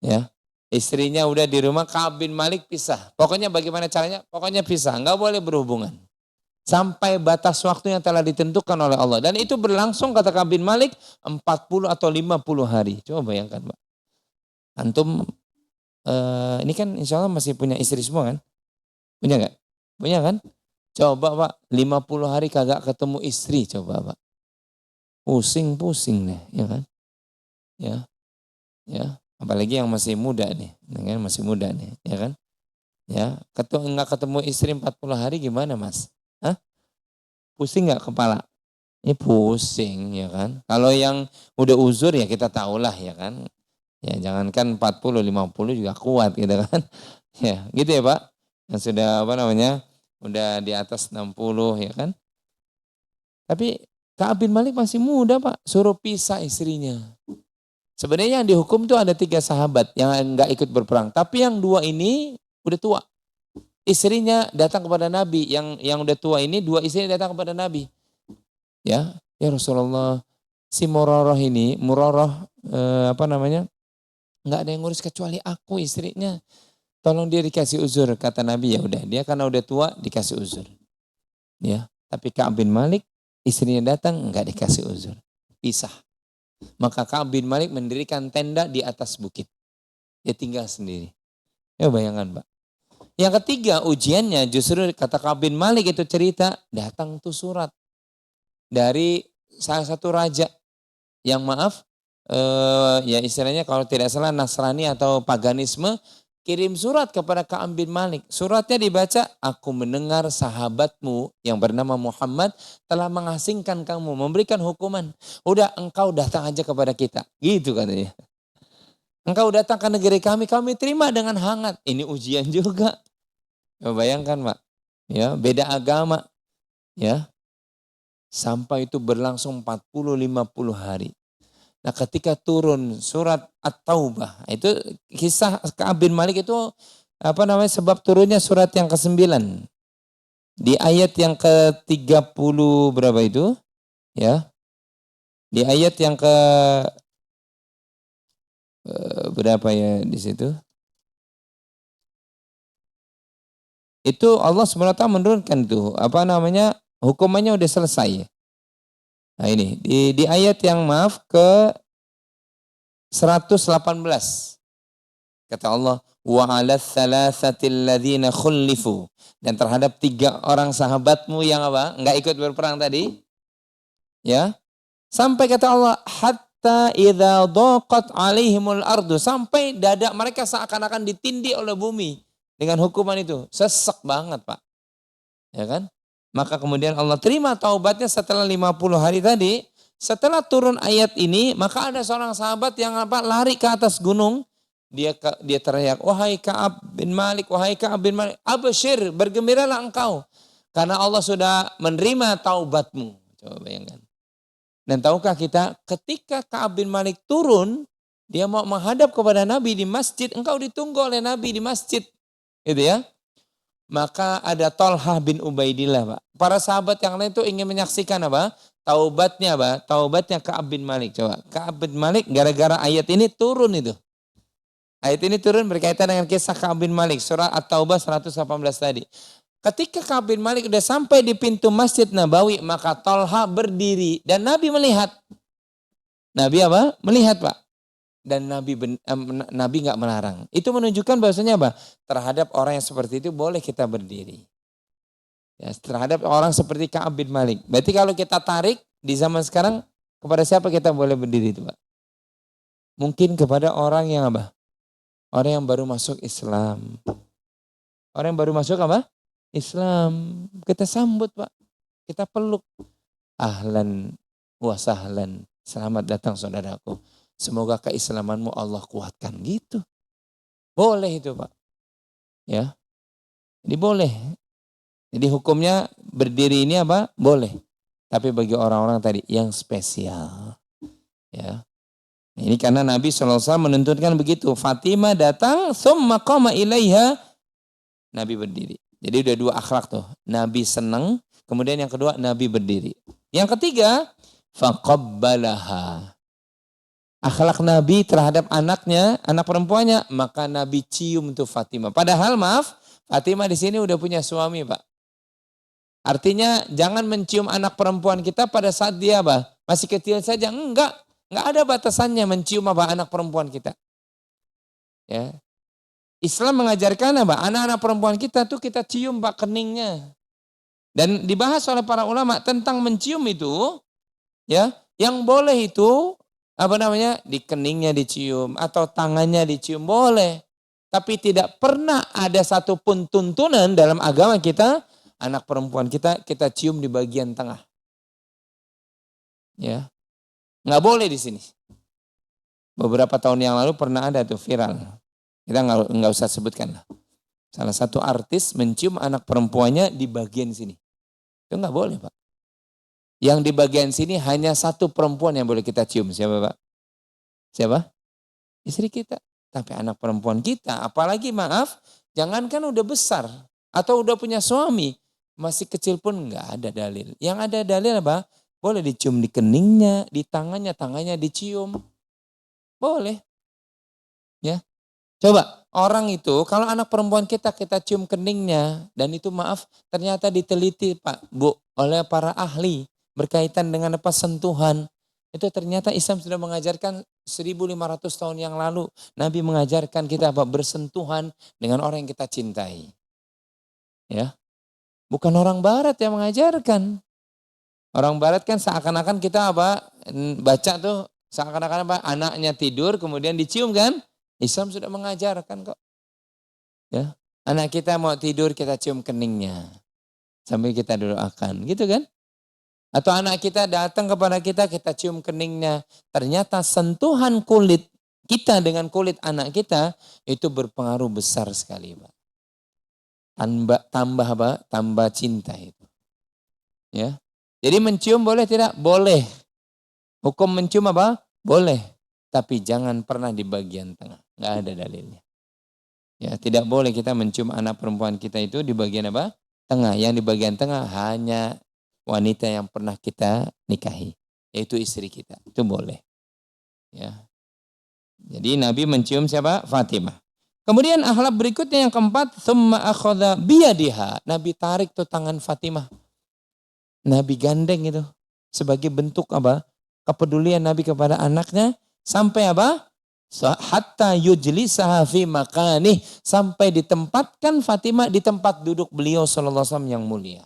Ya. Istrinya udah di rumah, Ka'ab bin Malik pisah. Pokoknya bagaimana caranya? Pokoknya pisah, nggak boleh berhubungan. Sampai batas waktu yang telah ditentukan oleh Allah. Dan itu berlangsung, kata Ka'ab bin Malik, 40 atau 50 hari. Coba bayangkan, Pak. Antum, ini kan insya Allah masih punya istri semua kan? Punya nggak? Punya kan? Coba, Pak, 50 hari kagak ketemu istri, coba, Pak. Pusing-pusing nih, ya kan? Ya, ya. Apalagi yang masih muda nih, kan masih muda nih, ya kan? Ya, nggak ketemu istri 40 hari gimana, Mas? Hah? Pusing nggak kepala? Ini pusing, ya kan? Kalau yang udah uzur ya kita tahulah, ya kan? Ya jangankan 40, 50 juga kuat gitu kan? Ya, gitu ya, Pak. Yang sudah udah di atas 60, ya kan? Tapi Ka'ab bin Malik masih muda, Pak. Suruh pisah istrinya. Sebenarnya yang dihukum tuh ada 3 sahabat yang nggak ikut berperang. Tapi yang 2 ini udah tua. Istrinya datang kepada Nabi. Yang udah tua ini 2 istrinya datang kepada Nabi. Ya Rasulullah, si Murarah ini, nggak ada yang ngurus kecuali aku, istrinya. Tolong dia dikasih uzur, kata Nabi. Ya udah, dia karena udah tua dikasih uzur. Ya, tapi Ka'ab bin Malik istrinya datang nggak dikasih uzur, pisah. Maka Ka'ab bin Malik mendirikan tenda di atas bukit. Dia tinggal sendiri. Ya bayangkan, Pak. Yang ketiga ujiannya justru kata Ka'ab bin Malik itu cerita, datang tuh surat dari salah satu raja yang ya istilahnya kalau tidak salah Nasrani atau paganisme, kirim surat kepada Ka'ab bin Malik. Suratnya dibaca, aku mendengar sahabatmu yang bernama Muhammad telah mengasingkan kamu, memberikan hukuman. Udah engkau datang aja kepada kita. Gitu katanya. Engkau datang ke negeri kami terima dengan hangat. Ini ujian juga. Ya, bayangkan, Pak. Ya, beda agama. Ya. Sampai itu berlangsung 40-50 hari. Nah ketika turun surat At-Taubah, itu kisah Ka'ab bin Malik itu sebab turunnya surat yang ke-9. Di ayat yang ke-30 berapa itu? Ya. Di ayat yang berapa ya di situ? Itu Allah SWT menurunkan tuh, apa namanya, hukumannya udah selesai. Nah ini, di ayat yang maaf ke 118. Kata Allah, wa 'ala tsalatsatil ladzina khulifu. Dan terhadap 3 orang sahabatmu yang apa? Enggak ikut berperang tadi, ya. Sampai kata Allah, hatta idza dhaqat 'alaihimul ardu, sampai dada mereka seakan-akan ditindih oleh bumi dengan hukuman itu. Sesek banget, Pak. Ya kan? Maka kemudian Allah terima taubatnya setelah 50 hari tadi. Setelah turun ayat ini, maka ada seorang sahabat yang apa? Lari ke atas gunung. Dia teriak, wahai Ka'ab bin Malik, wahai Ka'ab bin Malik, absyir, bergembiralah engkau karena Allah sudah menerima taubatmu. Coba bayangkan. Dan tahukah kita, ketika Ka'ab bin Malik turun, dia mau menghadap kepada Nabi di masjid, engkau ditunggu oleh Nabi di masjid. Gitu ya. Maka ada Tolhah bin Ubaidillah, Pak. Para sahabat yang lain itu ingin menyaksikan apa? Taubatnya apa? Taubatnya Ka'ab bin Malik. Coba, Ka'ab bin Malik gara-gara ayat ini turun itu. Ayat ini turun berkaitan dengan kisah Ka'ab bin Malik. Surah At-Taubah 118 tadi. Ketika Ka'ab bin Malik sudah sampai di pintu Masjid Nabawi, maka Tolha berdiri dan Nabi melihat. Nabi apa? Melihat, Pak. Dan Nabi nggak melarang. Itu menunjukkan bahwasanya apa? Terhadap orang yang seperti itu boleh kita berdiri. Ya, terhadap orang seperti Ka'ab bin Malik. Berarti kalau kita tarik di zaman sekarang, kepada siapa kita boleh berdiri itu, Pak? Mungkin kepada orang yang apa? Orang yang baru masuk Islam. Orang yang baru masuk apa? Islam. Kita sambut, Pak. Kita peluk. Ahlan wa sahlan. Selamat datang saudaraku. Semoga keislamanmu Allah kuatkan. Gitu. Boleh itu, Pak. Ya. Jadi boleh. Jadi hukumnya berdiri ini apa? Boleh. Tapi bagi orang-orang tadi yang spesial. Ya. Ini karena Nabi SAW menuntunkan begitu. Fatimah datang, summa qama ilaiha. Nabi berdiri. Jadi udah 2 akhlak tuh. Nabi senang, kemudian yang kedua Nabi berdiri. Yang ketiga, faqabbalaha. Akhlak Nabi terhadap anaknya, anak perempuannya, maka Nabi cium tuh Fatimah. Padahal maaf, Fatimah di sini udah punya suami, Pak. Artinya jangan mencium anak perempuan kita pada saat dia apa? Masih kecil saja. Enggak ada batasannya mencium apa anak perempuan kita. Ya. Islam mengajarkan apa? Anak-anak perempuan kita tuh kita cium, Pak, keningnya. Dan dibahas oleh para ulama tentang mencium itu, ya, yang boleh itu apa namanya? Di keningnya dicium atau tangannya dicium boleh. Tapi tidak pernah ada satupun tuntunan dalam agama kita anak perempuan kita cium di bagian tengah. Ya. Nggak boleh di sini. Beberapa tahun yang lalu pernah ada tuh viral. Kita nggak usah sebutkan lah. Salah satu artis mencium anak perempuannya di bagian sini. Itu nggak boleh, Pak. Yang di bagian sini hanya satu perempuan yang boleh kita cium. Siapa, Pak? Siapa? Istri kita. Tapi anak perempuan kita, apalagi maaf, jangankan udah besar atau udah punya suami, masih kecil pun nggak ada dalil. Yang ada dalil apa? Boleh dicium di keningnya, di tangannya dicium. Boleh. Ya. Coba orang itu kalau anak perempuan kita cium keningnya dan itu maaf ternyata diteliti Pak Bu oleh para ahli berkaitan dengan apa sentuhan. Itu ternyata Islam sudah mengajarkan 1500 tahun yang lalu Nabi mengajarkan kita apa bersentuhan dengan orang yang kita cintai. Ya. Bukan orang barat yang mengajarkan. Orang barat kan seakan-akan kita apa baca tuh seakan-akan apa anaknya tidur kemudian dicium kan? Islam sudah mengajarkan kok. Ya. Anak kita mau tidur kita cium keningnya. Sambil kita doakan. Gitu kan? Atau anak kita datang kepada kita cium keningnya. Ternyata sentuhan kulit kita dengan kulit anak kita itu berpengaruh besar sekali, Pak. Tambah apa? Tambah cinta itu. Ya. Jadi mencium boleh tidak? Boleh. Hukum mencium apa? Boleh. Tapi jangan pernah di bagian tengah. Nggak ada dalilnya. Ya, tidak boleh kita mencium anak perempuan kita itu di bagian apa? Tengah. Yang di bagian tengah hanya wanita yang pernah kita nikahi. Yaitu istri kita. Itu boleh. Ya. Jadi Nabi mencium siapa? Fatimah. Kemudian akhlak berikutnya yang keempat, tsumma akhadha biyadiha. Nabi tarik tuh tangan Fatimah. Nabi gandeng itu sebagai bentuk apa? Kepedulian Nabi kepada anaknya sampai apa? Hatta yujlisaha fi makanih, sampai ditempatkan Fatimah di tempat duduk beliau sallallahu alaihi wasallam yang mulia.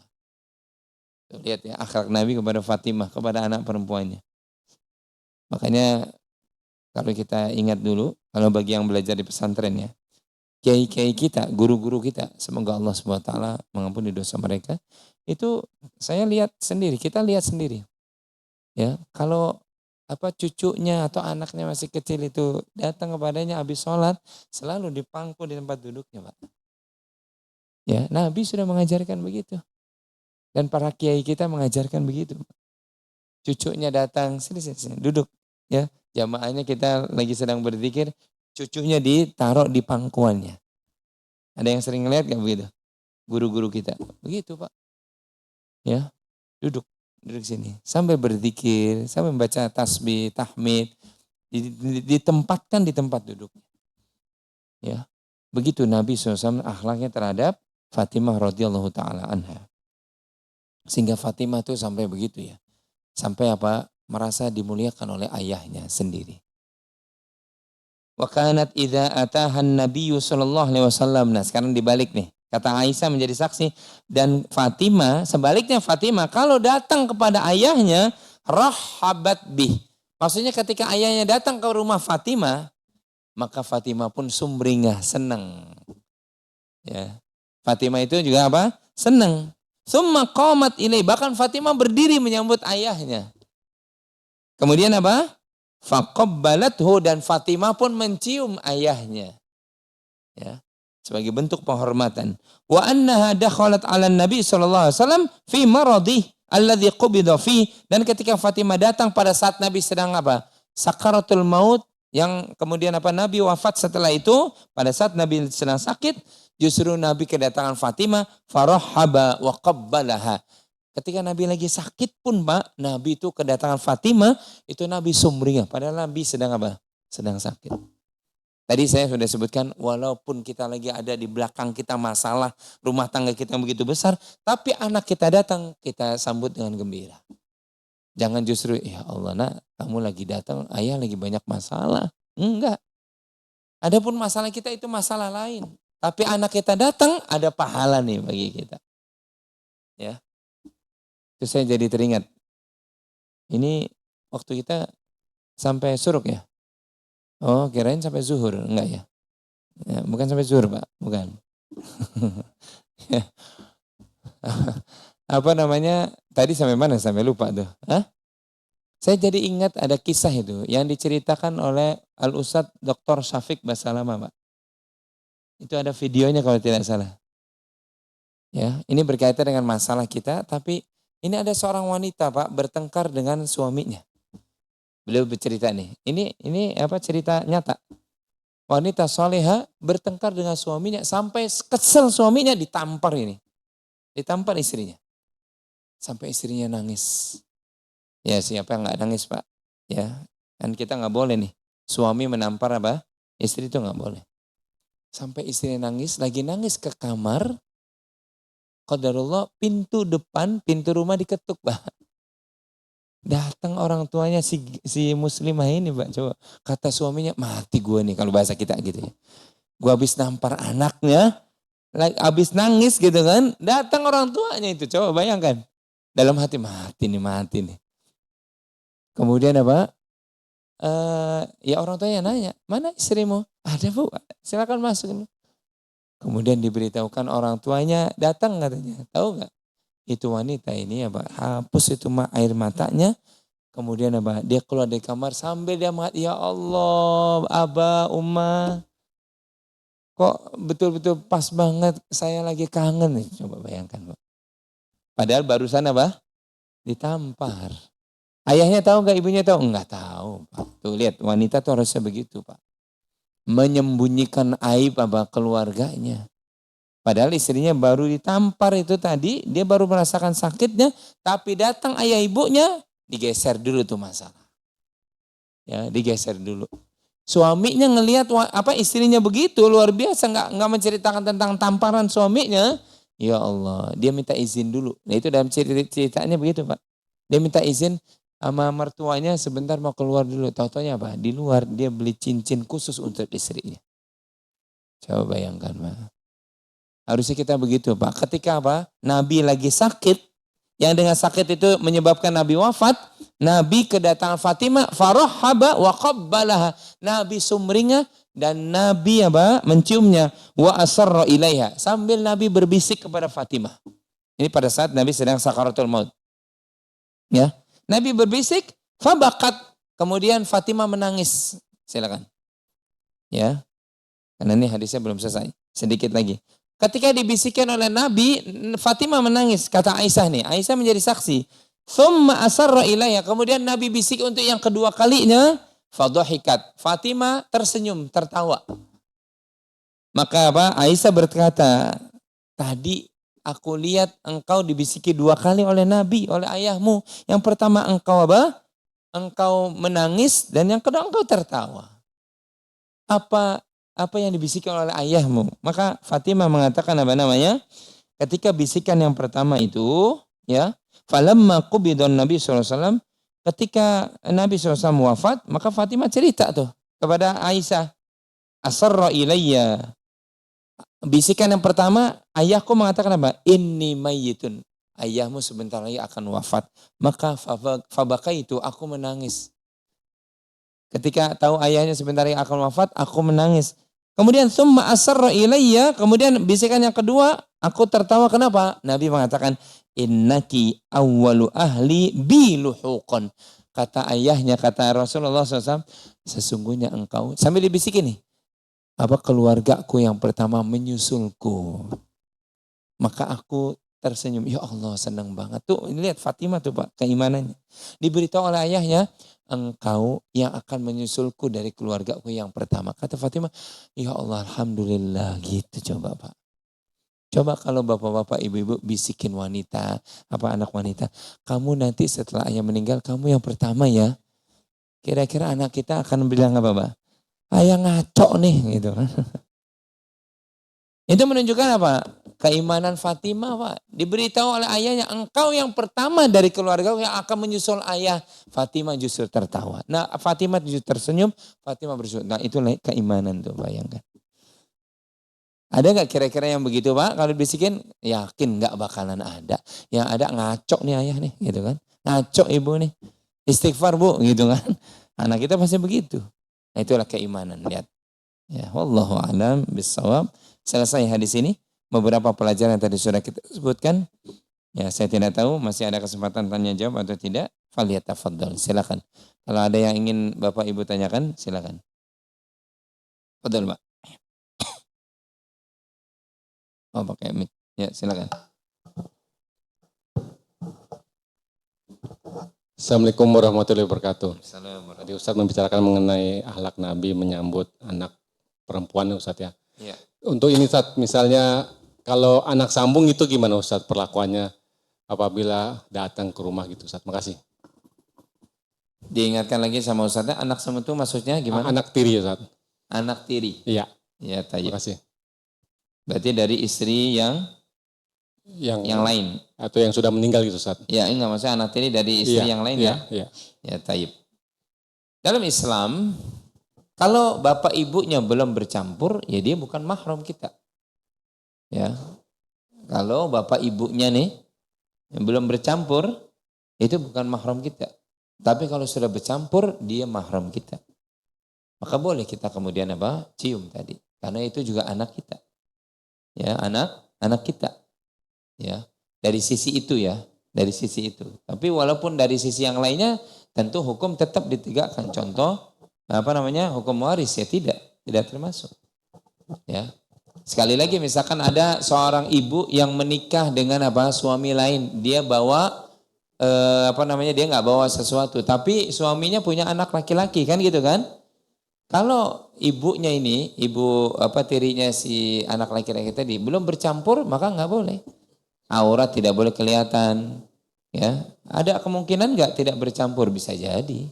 Tuh, lihat ya akhlak Nabi kepada Fatimah, kepada anak perempuannya. Makanya kalau kita ingat dulu, kalau bagi yang belajar di pesantren ya, kiai-kiai kita, guru-guru kita, semoga Allah Subhanahu wa taala mengampuni dosa mereka. Itu saya lihat sendiri, kita lihat sendiri. Ya, kalau apa cucunya atau anaknya masih kecil itu datang kepadanya habis sholat, selalu dipangku di tempat duduknya, Pak. Ya, Nabi sudah mengajarkan begitu. Dan para kiai kita mengajarkan begitu. Cucunya datang, sini, sini, sini, duduk. Ya, jamaahnya kita lagi sedang berzikir, cucunya ditaruh di pangkuannya. Ada yang sering lihat gak begitu? Guru-guru kita. Begitu, Pak. Ya, duduk sini. Sampai berzikir, sampai membaca tasbih, tahmid. Ditempatkan di tempat duduk. Ya, begitu Nabi SAW akhlaknya terhadap Fatimah radhiyallahu taala anha. Sehingga Fatimah tuh sampai begitu ya. Sampai apa? Merasa dimuliakan oleh ayahnya sendiri. Wa kanat idza ataha an-nabiyyu sallallahu alaihi wasallam. Nah, sekarang dibalik nih. Kata Aisyah menjadi saksi, dan Fatimah, sebaliknya Fatimah kalau datang kepada ayahnya rahabat bih. Maksudnya ketika ayahnya datang ke rumah Fatimah, maka Fatimah pun sumringah, senang. Ya. Fatimah itu juga apa? Senang. Summa qamat ilai, bahkan Fatimah berdiri menyambut ayahnya. Kemudian apa? Faqabbalathu, dan Fatimah pun mencium ayahnya. Ya. Sebagai bentuk penghormatan. Wa annaha dakhalat 'ala Nabi sallallahu alaihi wasallam fi maradih alladzi qubida fi, dan ketika Fatimah datang pada saat Nabi sedang apa? Sakaratul maut, yang kemudian apa? Nabi wafat setelah itu, pada saat Nabi sedang sakit, justru Nabi kedatangan Fatimah, farahaba wa qabbalaha. Ketika Nabi lagi sakit pun, Pak, Nabi itu kedatangan Fatimah, itu Nabi sumringah, padahal Nabi sedang apa? Sedang sakit. Tadi saya sudah sebutkan, walaupun kita lagi ada di belakang kita masalah, rumah tangga kita yang begitu besar, tapi anak kita datang, kita sambut dengan gembira. Jangan justru, ya Allah nak, kamu lagi datang, ayah lagi banyak masalah. Enggak. Adapun masalah kita itu masalah lain. Tapi anak kita datang, ada pahala nih bagi kita. Ya. Terus saya jadi teringat. Ini waktu kita sampai suruk ya. Oh, kirain sampai zuhur, enggak ya? Ya, bukan sampai zuhur, Pak, bukan. Apa namanya? Tadi sampai mana? Sampai lupa tuh. Hah? Saya jadi ingat ada kisah itu yang diceritakan oleh Al-Ustadz Dr. Syafiq Basalama, Pak. Itu ada videonya kalau tidak salah. Ya, ini berkaitan dengan masalah kita, tapi ini ada seorang wanita, Pak, bertengkar dengan suaminya. Beliau bercerita nih, ini apa cerita nyata. Wanita soleha bertengkar dengan suaminya sampai kesel, suaminya ditampar ini. Ditampar istrinya. Sampai istrinya nangis. Ya siapa yang gak nangis, Pak? Ya, kan kita gak boleh nih. Suami menampar apa? Istri itu gak boleh. Sampai istrinya nangis, lagi nangis ke kamar. Qadarullah, pintu depan, pintu rumah diketuk, Pak. Datang orang tuanya si muslimah ini, Pak. Coba kata suaminya, mati gue nih kalau bahasa kita gitu ya. Gue habis nampar anaknya, habis nangis gitu kan. Datang orang tuanya itu, coba bayangkan. Dalam hati, mati nih. Kemudian apa? Ya orang tuanya nanya, mana istrimu? Ada, Bu, silakan masuk. Kemudian diberitahukan orang tuanya, datang katanya. Tahu gak? Itu wanita ini apa? Hapus itu air matanya. Kemudian apa? Dia keluar dari kamar sambil dia mengatakan, ya Allah, Aba, Umma, kok betul-betul pas banget, saya lagi kangen nih. Coba bayangkan, Pak. Padahal barusan apa? Ditampar. Ayahnya tahu nggak, ibunya tahu? Enggak tahu, Pak. Tuh lihat, wanita tuh harusnya begitu, Pak. Menyembunyikan aib apa keluarganya. Padahal istrinya baru ditampar itu tadi, dia baru merasakan sakitnya, tapi datang ayah ibunya, digeser dulu tuh masalah. Ya, digeser dulu. Suaminya ngelihat istrinya begitu luar biasa, nggak menceritakan tentang tamparan suaminya. Ya Allah, dia minta izin dulu. Nah itu dalam ceritanya begitu Pak. Dia minta izin sama mertuanya sebentar mau keluar dulu. Tahu-taunya apa? Di luar dia beli cincin khusus untuk istrinya. Coba bayangkan Pak. Harusnya kita begitu Pak. Ketika apa? Nabi lagi sakit, yang dengan sakit itu menyebabkan Nabi wafat, Nabi kedatangan Fatimah, farahaba wa qabbalaha. Nabi sumringah dan Nabi menciumnya, wa asarra ilaiha. Sambil Nabi berbisik kepada Fatimah. Ini pada saat Nabi sedang sakaratul maut. Ya. Nabi berbisik, fabakat. Kemudian Fatimah menangis. Silakan. Ya. Karena ini hadisnya belum selesai. Sedikit lagi. Ketika dibisikkan oleh Nabi, Fatimah menangis. Kata Aisyah nih, Aisyah menjadi saksi. Thumma asarra ilayya. Kemudian Nabi bisik untuk yang kedua kalinya. Fadhahikat. Fatimah tersenyum, tertawa. Maka Aisyah berkata, tadi aku lihat engkau dibisiki 2 kali oleh Nabi, oleh ayahmu. Yang pertama engkau Engkau menangis dan yang kedua engkau tertawa. Apa yang dibisikkan oleh ayahmu? Maka Fatimah mengatakan ketika bisikan yang pertama itu, ya, falamma qubidon Nabi SAW, ketika Nabi SAW wafat, maka Fatimah cerita tuh kepada Aisyah, asarra ilayya. Bisikan yang pertama, ayahku mengatakan apa? Inni mayyitun. Ayahmu sebentar lagi akan wafat. Maka fabakaitu, aku menangis. Ketika tahu ayahnya sebentar lagi akan wafat, aku menangis. Kemudian summa asarra ilayya, kemudian bisikan yang kedua, aku tertawa. Kenapa? Nabi mengatakan, innaki awwalu ahli biluhuqan. Kata ayahnya, kata Rasulullah SAW, sesungguhnya engkau, sambil dibisikin nih, keluargaku yang pertama menyusulku. Maka aku tersenyum, ya Allah senang banget. Tuh ini lihat Fatimah tuh Pak, keimanannya. Diberitahu oleh ayahnya, engkau yang akan menyusulku dari keluargaku yang pertama. Kata Fatimah, ya Allah alhamdulillah gitu coba Pak. Coba kalau bapak-bapak ibu-ibu bisikin wanita, anak wanita, kamu nanti setelah ayah meninggal kamu yang pertama ya. Kira-kira anak kita akan bilang apa Pak? Ayah ngaco nih gitu kan. Itu menunjukkan apa? Keimanan Fatimah Pak. Diberitahu oleh ayahnya, engkau yang pertama dari keluarga yang akan menyusul ayah. Fatimah justru tertawa. Nah Fatimah justru tersenyum, Fatimah bersyukur. Nah itulah keimanan tuh bayangkan. Ada gak kira-kira yang begitu Pak? Kalau bisikin yakin gak bakalan ada. Yang ada ngaco nih ayah nih gitu kan. Ngaco ibu nih. Istighfar Bu gitu kan. Anak kita pasti begitu. Nah itulah keimanan, lihat. Ya, wallahu a'lam bissawab. Selesai hadis ini. Beberapa pelajaran yang tadi sudah kita sebutkan. Ya, saya tidak tahu masih ada kesempatan tanya jawab atau tidak. Falyatafaddal, silakan. Kalau ada yang ingin Bapak Ibu tanyakan, silakan. Fadal, Pak. Oh, pakai mic. Ya, silakan. Assalamualaikum warahmatullahi wabarakatuh. Tadi Ustadz membicarakan mengenai akhlak Nabi menyambut anak perempuan Ustadz ya. Ya. Untuk ini Ustadz, misalnya kalau anak sambung itu gimana Ustadz perlakuannya apabila datang ke rumah gitu Ustadz? Makasih. Diingatkan lagi sama Ustadznya, anak sambung itu maksudnya gimana? Anak tiri Ustadz. Anak tiri? Iya. Ya, tayyib. Makasih. Berarti dari istri yang lain atau yang sudah meninggal gitu Ustaz. Ya, enggak maksudnya anak tiri dari istri yang lain ya. Iya. Ya, tayyib. Dalam Islam kalau bapak ibunya belum bercampur, ya dia bukan mahram kita. Ya. Kalau bapak ibunya nih yang belum bercampur, itu bukan mahram kita. Tapi kalau sudah bercampur, dia mahram kita. Maka boleh kita kemudian cium tadi. Karena itu juga anak kita. Ya, anak kita. Ya, dari sisi itu ya, dari sisi itu. Tapi walaupun dari sisi yang lainnya tentu hukum tetap ditegakkan. Contoh hukum waris ya tidak termasuk. Ya. Sekali lagi misalkan ada seorang ibu yang menikah dengan suami lain, dia bawa dia nggak bawa sesuatu, tapi suaminya punya anak laki-laki kan gitu kan? Kalau ibunya ini, ibu tirinya si anak laki-laki tadi belum bercampur, maka nggak boleh. Aurat tidak boleh kelihatan. Ya, ada kemungkinan nggak tidak bercampur? Bisa jadi.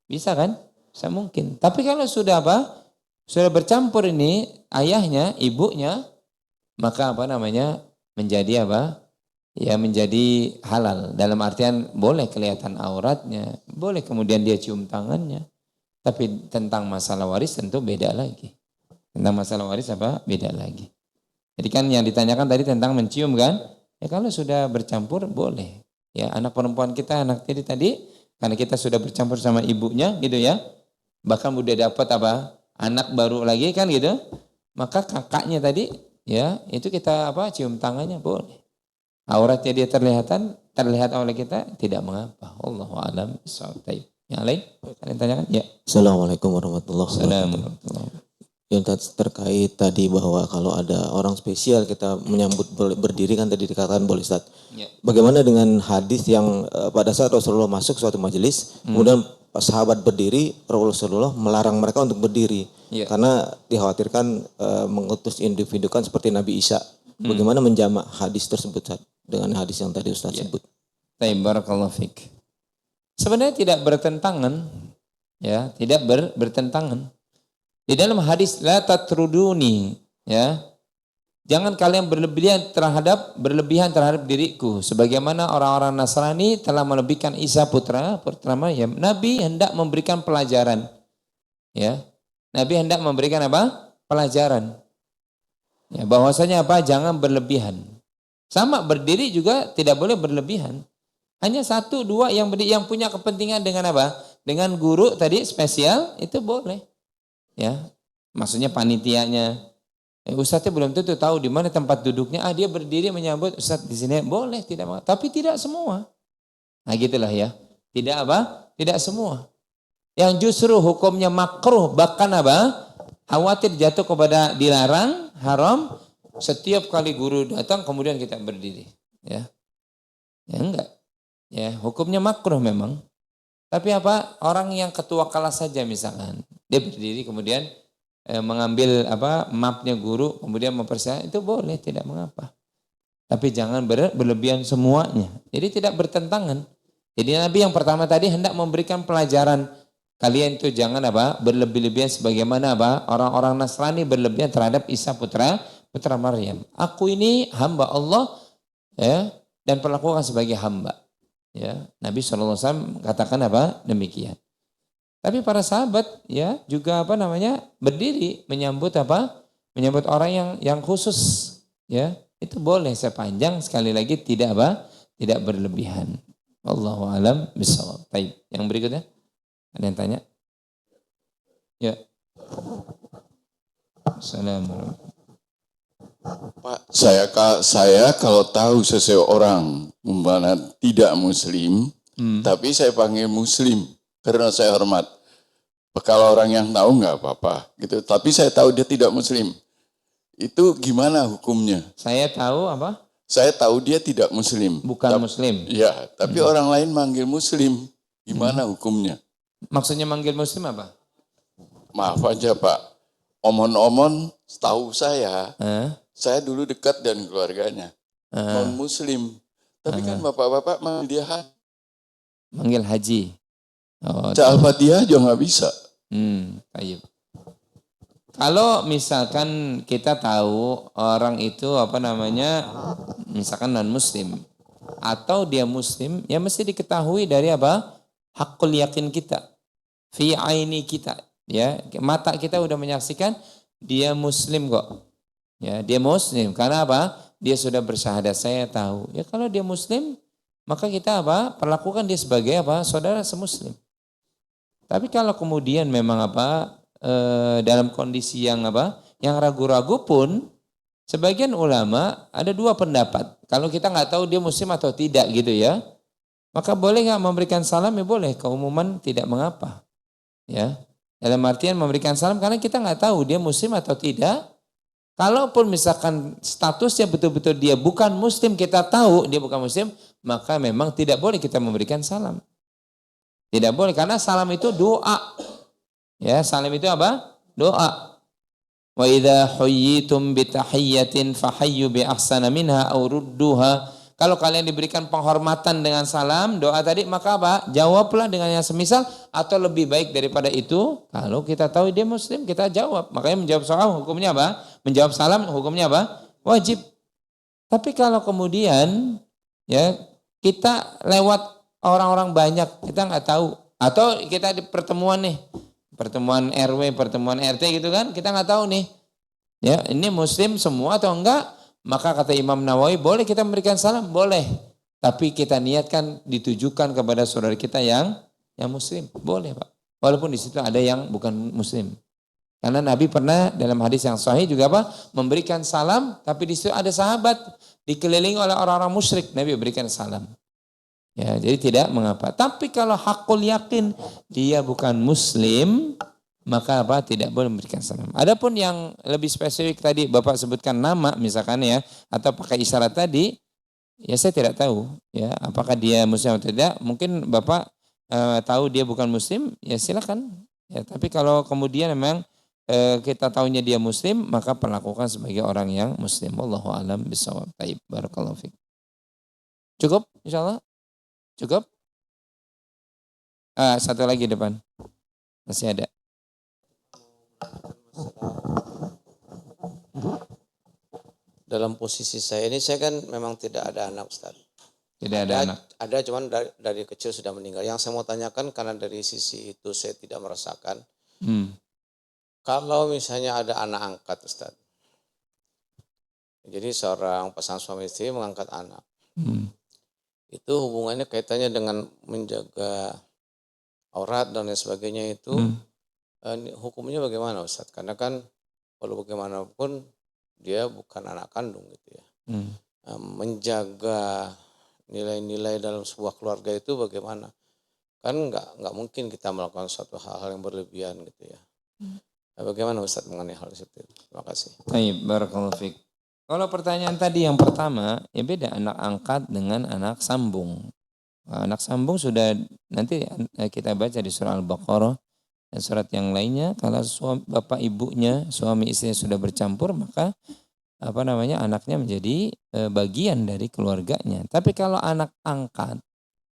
Bisa kan? Bisa mungkin. Tapi kalau sudah apa? Sudah bercampur ini ayahnya, ibunya, maka apa namanya? Menjadi apa? Ya menjadi halal. Dalam artian boleh kelihatan auratnya, boleh kemudian dia cium tangannya. Tapi tentang masalah waris tentu beda lagi. Tentang masalah waris apa? Beda lagi. Jadi kan yang ditanyakan tadi tentang mencium kan? Ya kalau sudah bercampur boleh. Ya anak perempuan kita, anak tadi karena kita sudah bercampur sama ibunya gitu ya. Bahkan udah dapat apa? Anak baru lagi kan gitu. Maka kakaknya tadi ya itu kita apa? Cium tangannya boleh. Auratnya dia terlihat oleh kita tidak mengapa. Allahu a'lam bishawab. Yang lain kalian tanyakan? Ya. Assalamualaikum warahmatullahi wabarakatuh. Assalamualaikum. Yang terkait tadi bahwa kalau ada orang spesial kita menyambut berdiri kan tadi dikatakan boleh Ustaz. Ya. Bagaimana dengan hadis yang pada saat Rasulullah masuk suatu majelis, kemudian pas sahabat berdiri, Rasulullah melarang mereka untuk berdiri. Ya. Karena dikhawatirkan mengutus individu kan seperti Nabi Isa. Bagaimana menjamak hadis tersebut Ustaz, dengan hadis yang tadi Ustaz sebut? Baik, barakallahu fik. Sebenarnya tidak bertentangan, ya, tidak bertentangan. Di dalam hadis la tatruduni, ya. Jangan kalian berlebihan terhadap diriku sebagaimana orang-orang Nasrani telah melebihkan Isa putra Maryam. Nabi hendak memberikan pelajaran. Ya. Nabi hendak memberikan apa? Pelajaran. Ya, bahwasanya apa? Jangan berlebihan. Sama berdiri juga tidak boleh berlebihan. Hanya satu dua yang punya kepentingan dengan apa? Dengan guru tadi spesial itu boleh. Ya, maksudnya panitianya. Ustadznya belum tentu tahu di mana tempat duduknya. Dia berdiri menyambut Ustadz di sini boleh tidak, tapi tidak semua. Nah gitulah ya. Tidak apa? Tidak semua. Yang justru hukumnya makruh bahkan apa? Khawatir jatuh kepada dilarang, haram. Setiap kali guru datang kemudian kita berdiri. Ya, ya enggak. Ya, hukumnya makruh memang. Tapi apa? Orang yang ketua kelas saja misalkan, dia berdiri kemudian mengambil apa mapnya guru, kemudian mempersiapkan itu boleh, tidak mengapa. Tapi jangan berlebihan semuanya. Jadi tidak bertentangan. Jadi Nabi yang pertama tadi hendak memberikan pelajaran. Kalian itu jangan apa berlebih-lebihan sebagaimana apa orang-orang Nasrani berlebihan terhadap Isa putra Maryam. Aku ini hamba Allah ya dan perlakukan sebagai hamba. Ya, Nabi SAW katakan apa? Demikian. Tapi para sahabat ya juga apa namanya? Berdiri menyambut apa? Menyambut orang yang khusus ya. Itu boleh sepanjang sekali lagi tidak apa? Tidak berlebihan. Wallahu a'lam bishawab. Baik, yang berikutnya ada yang tanya? Ya. Assalamualaikum. Pak, saya kalau tahu seseorang umpamanya tidak muslim, tapi saya panggil muslim karena saya hormat. Kalau orang yang tahu nggak apa-apa, gitu. Tapi saya tahu dia tidak muslim, itu gimana hukumnya? Saya tahu apa? Saya tahu dia tidak muslim. Bukan muslim. Iya, tapi orang lain manggil muslim, gimana hukumnya? Maksudnya manggil muslim apa? Maaf aja Pak, omon-omon setahu saya dulu dekat dan keluarganya non muslim, tapi kan bapak-bapak manggil dia manggil haji. Oh, Al-Fatihah aja nggak bisa. Baik. Kalau misalkan kita tahu orang itu apa namanya, misalkan non muslim atau dia muslim, ya mesti diketahui dari apa? Hakul yakin kita, fi aini kita, ya mata kita udah menyaksikan dia muslim kok. Ya, dia muslim karena apa? Dia sudah bersyahadat, saya tahu. Ya kalau dia muslim, maka kita apa? Perlakukan dia sebagai apa? Saudara semuslim. Tapi kalau kemudian memang apa? Dalam kondisi yang apa? Yang ragu-ragu pun, sebagian ulama ada dua pendapat. Kalau kita nggak tahu dia muslim atau tidak gitu ya, maka boleh nggak memberikan salam? Ya boleh. Keumuman tidak mengapa. Ya, dalam artian memberikan salam karena kita nggak tahu dia muslim atau tidak. Kalaupun misalkan statusnya betul-betul dia bukan muslim, kita tahu dia bukan muslim, maka memang tidak boleh kita memberikan salam. Tidak boleh karena salam itu doa. Ya, salam itu apa? Doa. Wa idza huyyitum bi tahiyyatin fahayyu bi ahsana minha aw rudduha Kalau kalian diberikan penghormatan dengan salam, doa tadi, maka apa? Jawablah dengan yang semisal atau lebih baik daripada itu. Kalau kita tahu dia muslim, kita jawab. Makanya menjawab salam hukumnya apa? Menjawab salam hukumnya apa? Wajib. Tapi kalau kemudian ya kita lewat orang-orang banyak, kita nggak tahu. Atau kita di pertemuan nih, pertemuan RW, pertemuan RT gitu kan, kita nggak tahu nih. Ya, ini muslim semua atau enggak? Maka kata Imam Nawawi, boleh kita memberikan salam, boleh. Tapi kita niatkan ditujukan kepada saudara kita yang muslim, boleh Pak. Walaupun di situ ada yang bukan muslim. Karena Nabi pernah dalam hadis yang sahih juga apa? Memberikan salam, tapi di situ ada sahabat dikelilingi oleh orang-orang musyrik, Nabi berikan salam. Ya, jadi tidak mengapa. Tapi kalau hakul yakin dia bukan muslim, maka apa? Tidak boleh memberikan salam. Adapun yang lebih spesifik tadi Bapak sebutkan nama misalkan ya, atau pakai isyarat tadi, ya saya tidak tahu ya apakah dia muslim atau tidak. Mungkin Bapak tahu dia bukan muslim, ya silakan. Ya, tapi kalau kemudian memang kita tahunya dia muslim, maka perlakukan sebagai orang yang muslim. Wallahu a'lam bishawab. Baik, barakallahu fiik. Cukup insyaallah? Cukup? Satu lagi depan. Masih ada. Dalam posisi saya ini, saya kan memang tidak ada anak, Ustaz. Tidak ada anak. Ada, cuman dari kecil sudah meninggal. Yang saya mau tanyakan, karena dari sisi itu saya tidak merasakan. Kalau misalnya ada anak angkat, Ustaz. Jadi seorang pasangan suami istri mengangkat anak. Itu hubungannya kaitannya dengan menjaga aurat dan lain sebagainya itu. Hukumnya bagaimana, Ustaz? Karena kan walau bagaimanapun dia bukan anak kandung gitu ya. Menjaga nilai-nilai dalam sebuah keluarga itu bagaimana? Kan nggak mungkin kita melakukan suatu hal-hal yang berlebihan gitu ya. Bagaimana Ustaz mengenai hal itu? Terima kasih. Baik, barakallahu fiik. Kalau pertanyaan tadi yang pertama, ya beda anak angkat dengan anak sambung. Anak sambung sudah nanti kita baca di surah Al-Baqarah dan surat yang lainnya. Kalau bapak ibunya, suami istrinya sudah bercampur, maka anaknya menjadi bagian dari keluarganya. Tapi kalau anak angkat,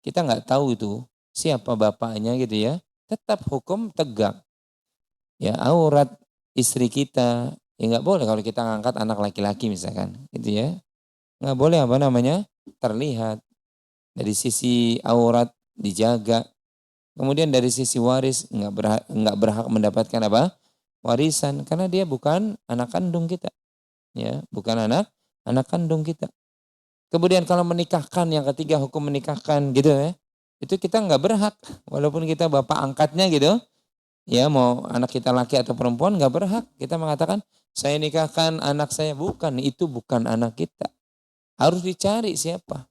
kita nggak tahu itu siapa bapaknya gitu ya, tetap hukum tegak. Ya, aurat istri kita, ya nggak boleh kalau kita ngangkat anak laki-laki misalkan, gitu ya. Nggak boleh terlihat. Dari sisi aurat dijaga. Kemudian dari sisi waris nggak berhak mendapatkan warisan karena dia bukan anak kandung kita. Ya, bukan anak kandung kita. Kemudian kalau menikahkan, yang ketiga hukum menikahkan gitu ya. Itu kita nggak berhak walaupun kita bapak angkatnya gitu. Ya, mau anak kita laki atau perempuan nggak berhak. Kita mengatakan saya nikahkan anak saya, bukan, itu bukan anak kita. Harus dicari siapa.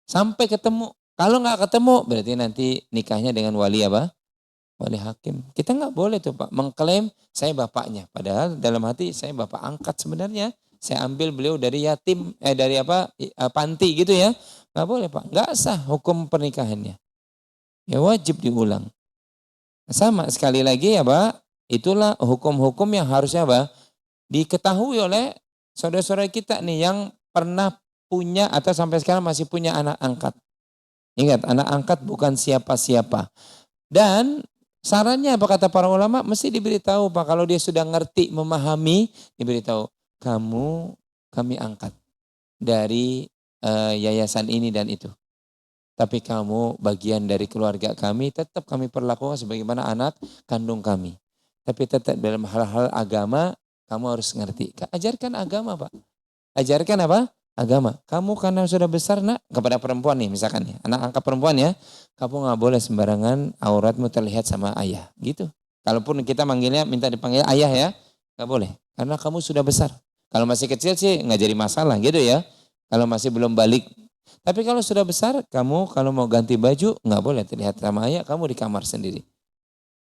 Sampai ketemu. Kalau nggak ketemu berarti nanti nikahnya dengan wali wali hakim. Kita nggak boleh tuh Pak mengklaim saya bapaknya. Padahal dalam hati saya bapak angkat sebenarnya. Saya ambil beliau dari yatim, dari panti gitu ya. Nggak boleh Pak. Nggak sah hukum pernikahannya. Ya wajib diulang. Sama sekali lagi ya Pak. Itulah hukum-hukum yang harusnya diketahui oleh saudara-saudara kita nih yang pernah punya atau sampai sekarang masih punya anak angkat. Ingat, anak angkat bukan siapa-siapa. Dan sarannya apa kata para ulama? Mesti diberitahu Pak. Kalau dia sudah ngerti, memahami, diberitahu. Kami angkat dari yayasan ini dan itu. Tapi kamu bagian dari keluarga kami, tetap kami perlakukan sebagaimana anak kandung kami. Tapi tetap dalam hal-hal agama, kamu harus ngerti. Ajarkan agama Pak. Ajarkan agama. Kamu karena sudah besar nak, kepada perempuan nih misalkan ya, anak angkat perempuan ya, kamu nggak boleh sembarangan auratmu terlihat sama ayah gitu. Kalaupun kita manggilnya minta dipanggil ayah ya, nggak boleh karena kamu sudah besar. Kalau masih kecil sih nggak jadi masalah gitu ya. Kalau masih belum balik. Tapi kalau sudah besar, kamu kalau mau ganti baju nggak boleh terlihat sama ayah, kamu di kamar sendiri.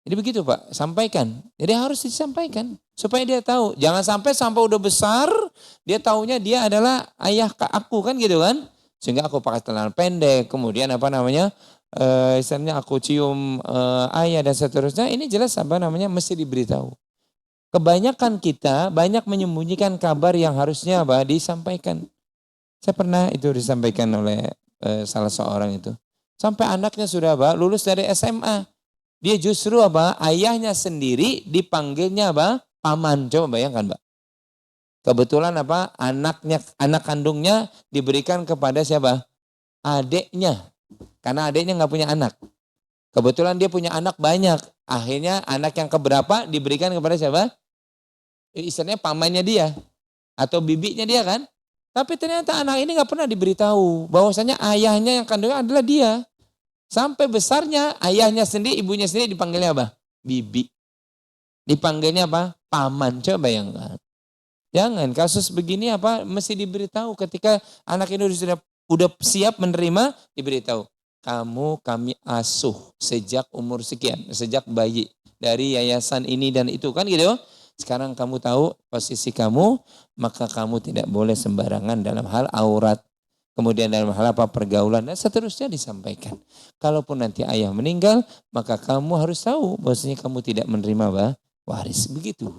Jadi begitu Pak, sampaikan. Jadi harus disampaikan supaya dia tahu. Jangan sampai udah besar, dia taunya dia adalah ayah aku kan gitu kan. Sehingga aku pakai celana pendek, kemudian istilahnya aku cium ayah dan seterusnya. Ini jelas mesti diberitahu. Kebanyakan kita banyak menyembunyikan kabar yang harusnya disampaikan. Saya pernah itu disampaikan oleh salah seorang itu. Sampai anaknya sudah apa? Lulus dari SMA. Dia justru apa? Ayahnya sendiri dipanggilnya apa? Paman. Coba bayangkan, Mbak. Kebetulan apa? Anak kandungnya diberikan kepada siapa? Adiknya. Karena adiknya nggak punya anak. Kebetulan dia punya anak banyak. Akhirnya anak yang keberapa diberikan kepada siapa? Istilahnya pamannya dia. Atau bibinya dia kan. Tapi ternyata anak ini nggak pernah diberitahu bahwasanya ayahnya yang kandungnya adalah dia. Sampai besarnya ayahnya sendiri, ibunya sendiri dipanggilnya apa? Bibi. Dipanggilnya apa? Paman. Coba bayangkan. Jangan kasus begini apa mesti diberitahu ketika anak ini sudah siap menerima, diberitahu. Kamu kami asuh sejak umur sekian, sejak bayi dari yayasan ini dan itu kan gitu. Sekarang kamu tahu posisi kamu, maka kamu tidak boleh sembarangan dalam hal aurat. Kemudian dalam hal apa pergaulan dan seterusnya disampaikan. Kalaupun nanti ayah meninggal, maka kamu harus tahu bahwasanya kamu tidak menerima waris. Begitu.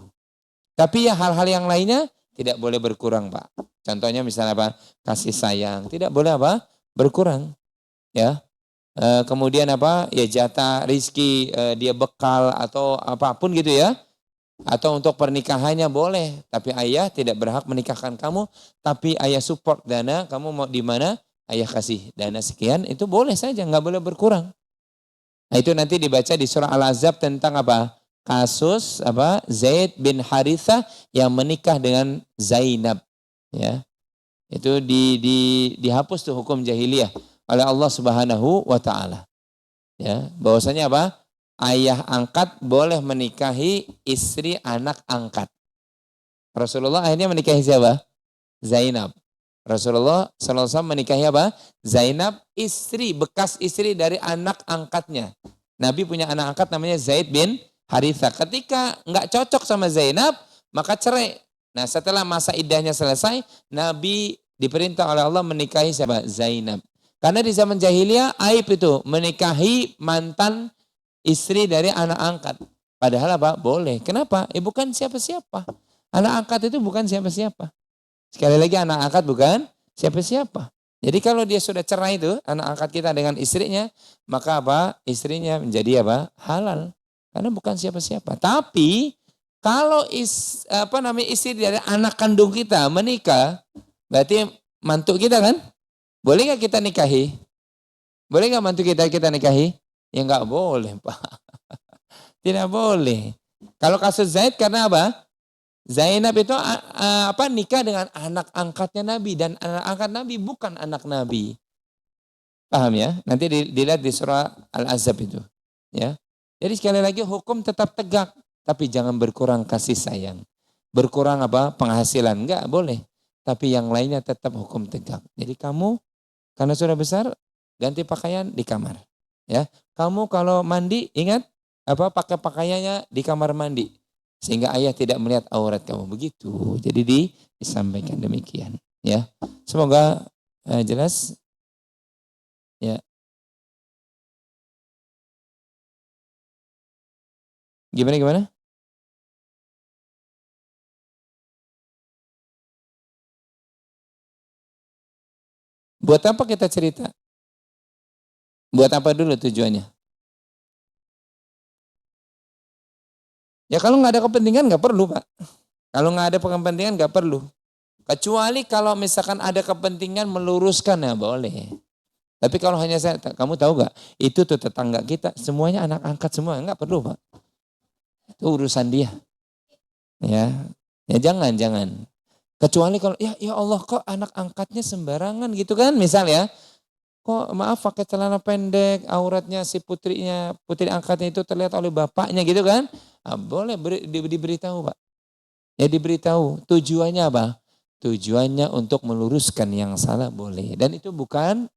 Tapi ya hal-hal yang lainnya tidak boleh berkurang, Pak. Contohnya misalnya apa? Kasih sayang. Tidak boleh apa? Berkurang. Ya. Kemudian apa? Ya jatah rizki, dia bekal atau apapun gitu ya. Atau untuk pernikahannya boleh, tapi ayah tidak berhak menikahkan kamu, tapi ayah support dana, kamu mau di mana, ayah kasih dana sekian, itu boleh saja, nggak boleh berkurang. Nah itu nanti dibaca di surah Al-Ahzab tentang apa? Kasus apa? Zaid bin Harithah yang menikah dengan Zainab, ya. Itu dihapus tuh hukum jahiliyah oleh Allah Subhanahu wa taala. Ya, bahwasanya apa? Ayah angkat boleh menikahi istri anak angkat. Rasulullah akhirnya menikahi siapa? Zainab. Rasulullah SAW menikahi apa? Zainab, istri, bekas istri dari anak angkatnya. Nabi punya anak angkat namanya Zaid bin Harithah. Ketika nggak cocok sama Zainab, maka cerai. Nah setelah masa iddahnya selesai, Nabi diperintah oleh Allah menikahi siapa? Zainab. Karena di zaman jahiliyah aib itu menikahi mantan istri dari anak angkat. Padahal apa? Boleh. Kenapa? Bukan siapa-siapa. Anak angkat itu bukan siapa-siapa. Sekali lagi anak angkat bukan siapa-siapa. Jadi kalau dia sudah cerai itu, anak angkat kita dengan istrinya, maka apa? Istrinya menjadi apa? Halal. Karena bukan siapa-siapa. Tapi kalau istri dari anak kandung kita menikah, berarti mantu kita kan? Boleh nggak kita nikahi? Boleh nggak mantu kita nikahi? Ya nggak boleh, Pak. Tidak boleh. Kalau kasus Zaid karena apa? Zainab itu nikah dengan anak angkatnya Nabi dan anak angkat Nabi bukan anak Nabi. Paham ya? Nanti dilihat di surah Al-Ahzab itu, ya. Jadi sekali lagi hukum tetap tegak, tapi jangan berkurang kasih sayang. Berkurang apa? Penghasilan enggak boleh. Tapi yang lainnya tetap hukum tegak. Jadi kamu karena sudah besar ganti pakaian di kamar. Ya, kamu kalau mandi ingat apa pakai pakaiannya di kamar mandi sehingga ayah tidak melihat aurat kamu begitu. Jadi disampaikan demikian. Ya, semoga jelas. Ya, gimana? Buat apa kita cerita? Buat apa dulu tujuannya? Ya kalau nggak ada kepentingan nggak perlu, Pak. Kalau nggak ada kepentingan nggak perlu. Kecuali kalau misalkan ada kepentingan meluruskan ya boleh. Tapi kalau hanya kamu tahu nggak? Itu tuh tetangga kita semuanya anak angkat semua nggak perlu, Pak. Itu urusan dia. Ya jangan. Kecuali kalau ya Allah kok anak angkatnya sembarangan gitu kan misal ya. Kok maaf pakai celana pendek, auratnya si putri angkatnya itu terlihat oleh bapaknya gitu kan. Boleh diberitahu Pak. Ya diberitahu. Tujuannya apa? Tujuannya untuk meluruskan yang salah boleh. Dan itu bukan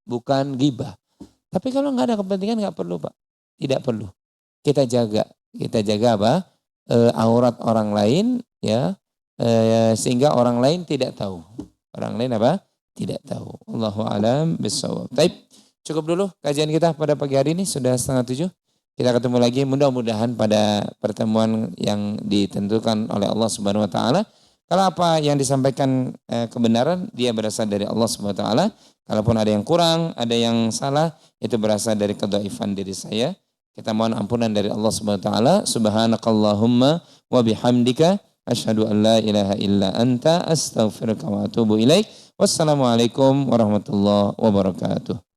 ghibah. Tapi kalau nggak ada kepentingan nggak perlu Pak. Tidak perlu. Kita jaga apa? Aurat orang lain ya. Sehingga orang lain tidak tahu. Orang lain apa? Tidak tahu. Allahu a'lam bishawab. Baik, cukup dulu kajian kita pada pagi hari ini sudah 6:30. Kita ketemu lagi mudah-mudahan pada pertemuan yang ditentukan oleh Allah Subhanahu wa taala. Kalau apa yang disampaikan kebenaran, dia berasal dari Allah Subhanahu wa taala. Kalaupun ada yang kurang, ada yang salah, itu berasal dari kedhaifan diri saya. Kita mohon ampunan dari Allah Subhanahu wa taala. Subhanakallahumma wa bihamdika asyhadu an la ilaha illa anta astaghfiruka wa atubu ilaik. Wassalamualaikum warahmatullahi wabarakatuh.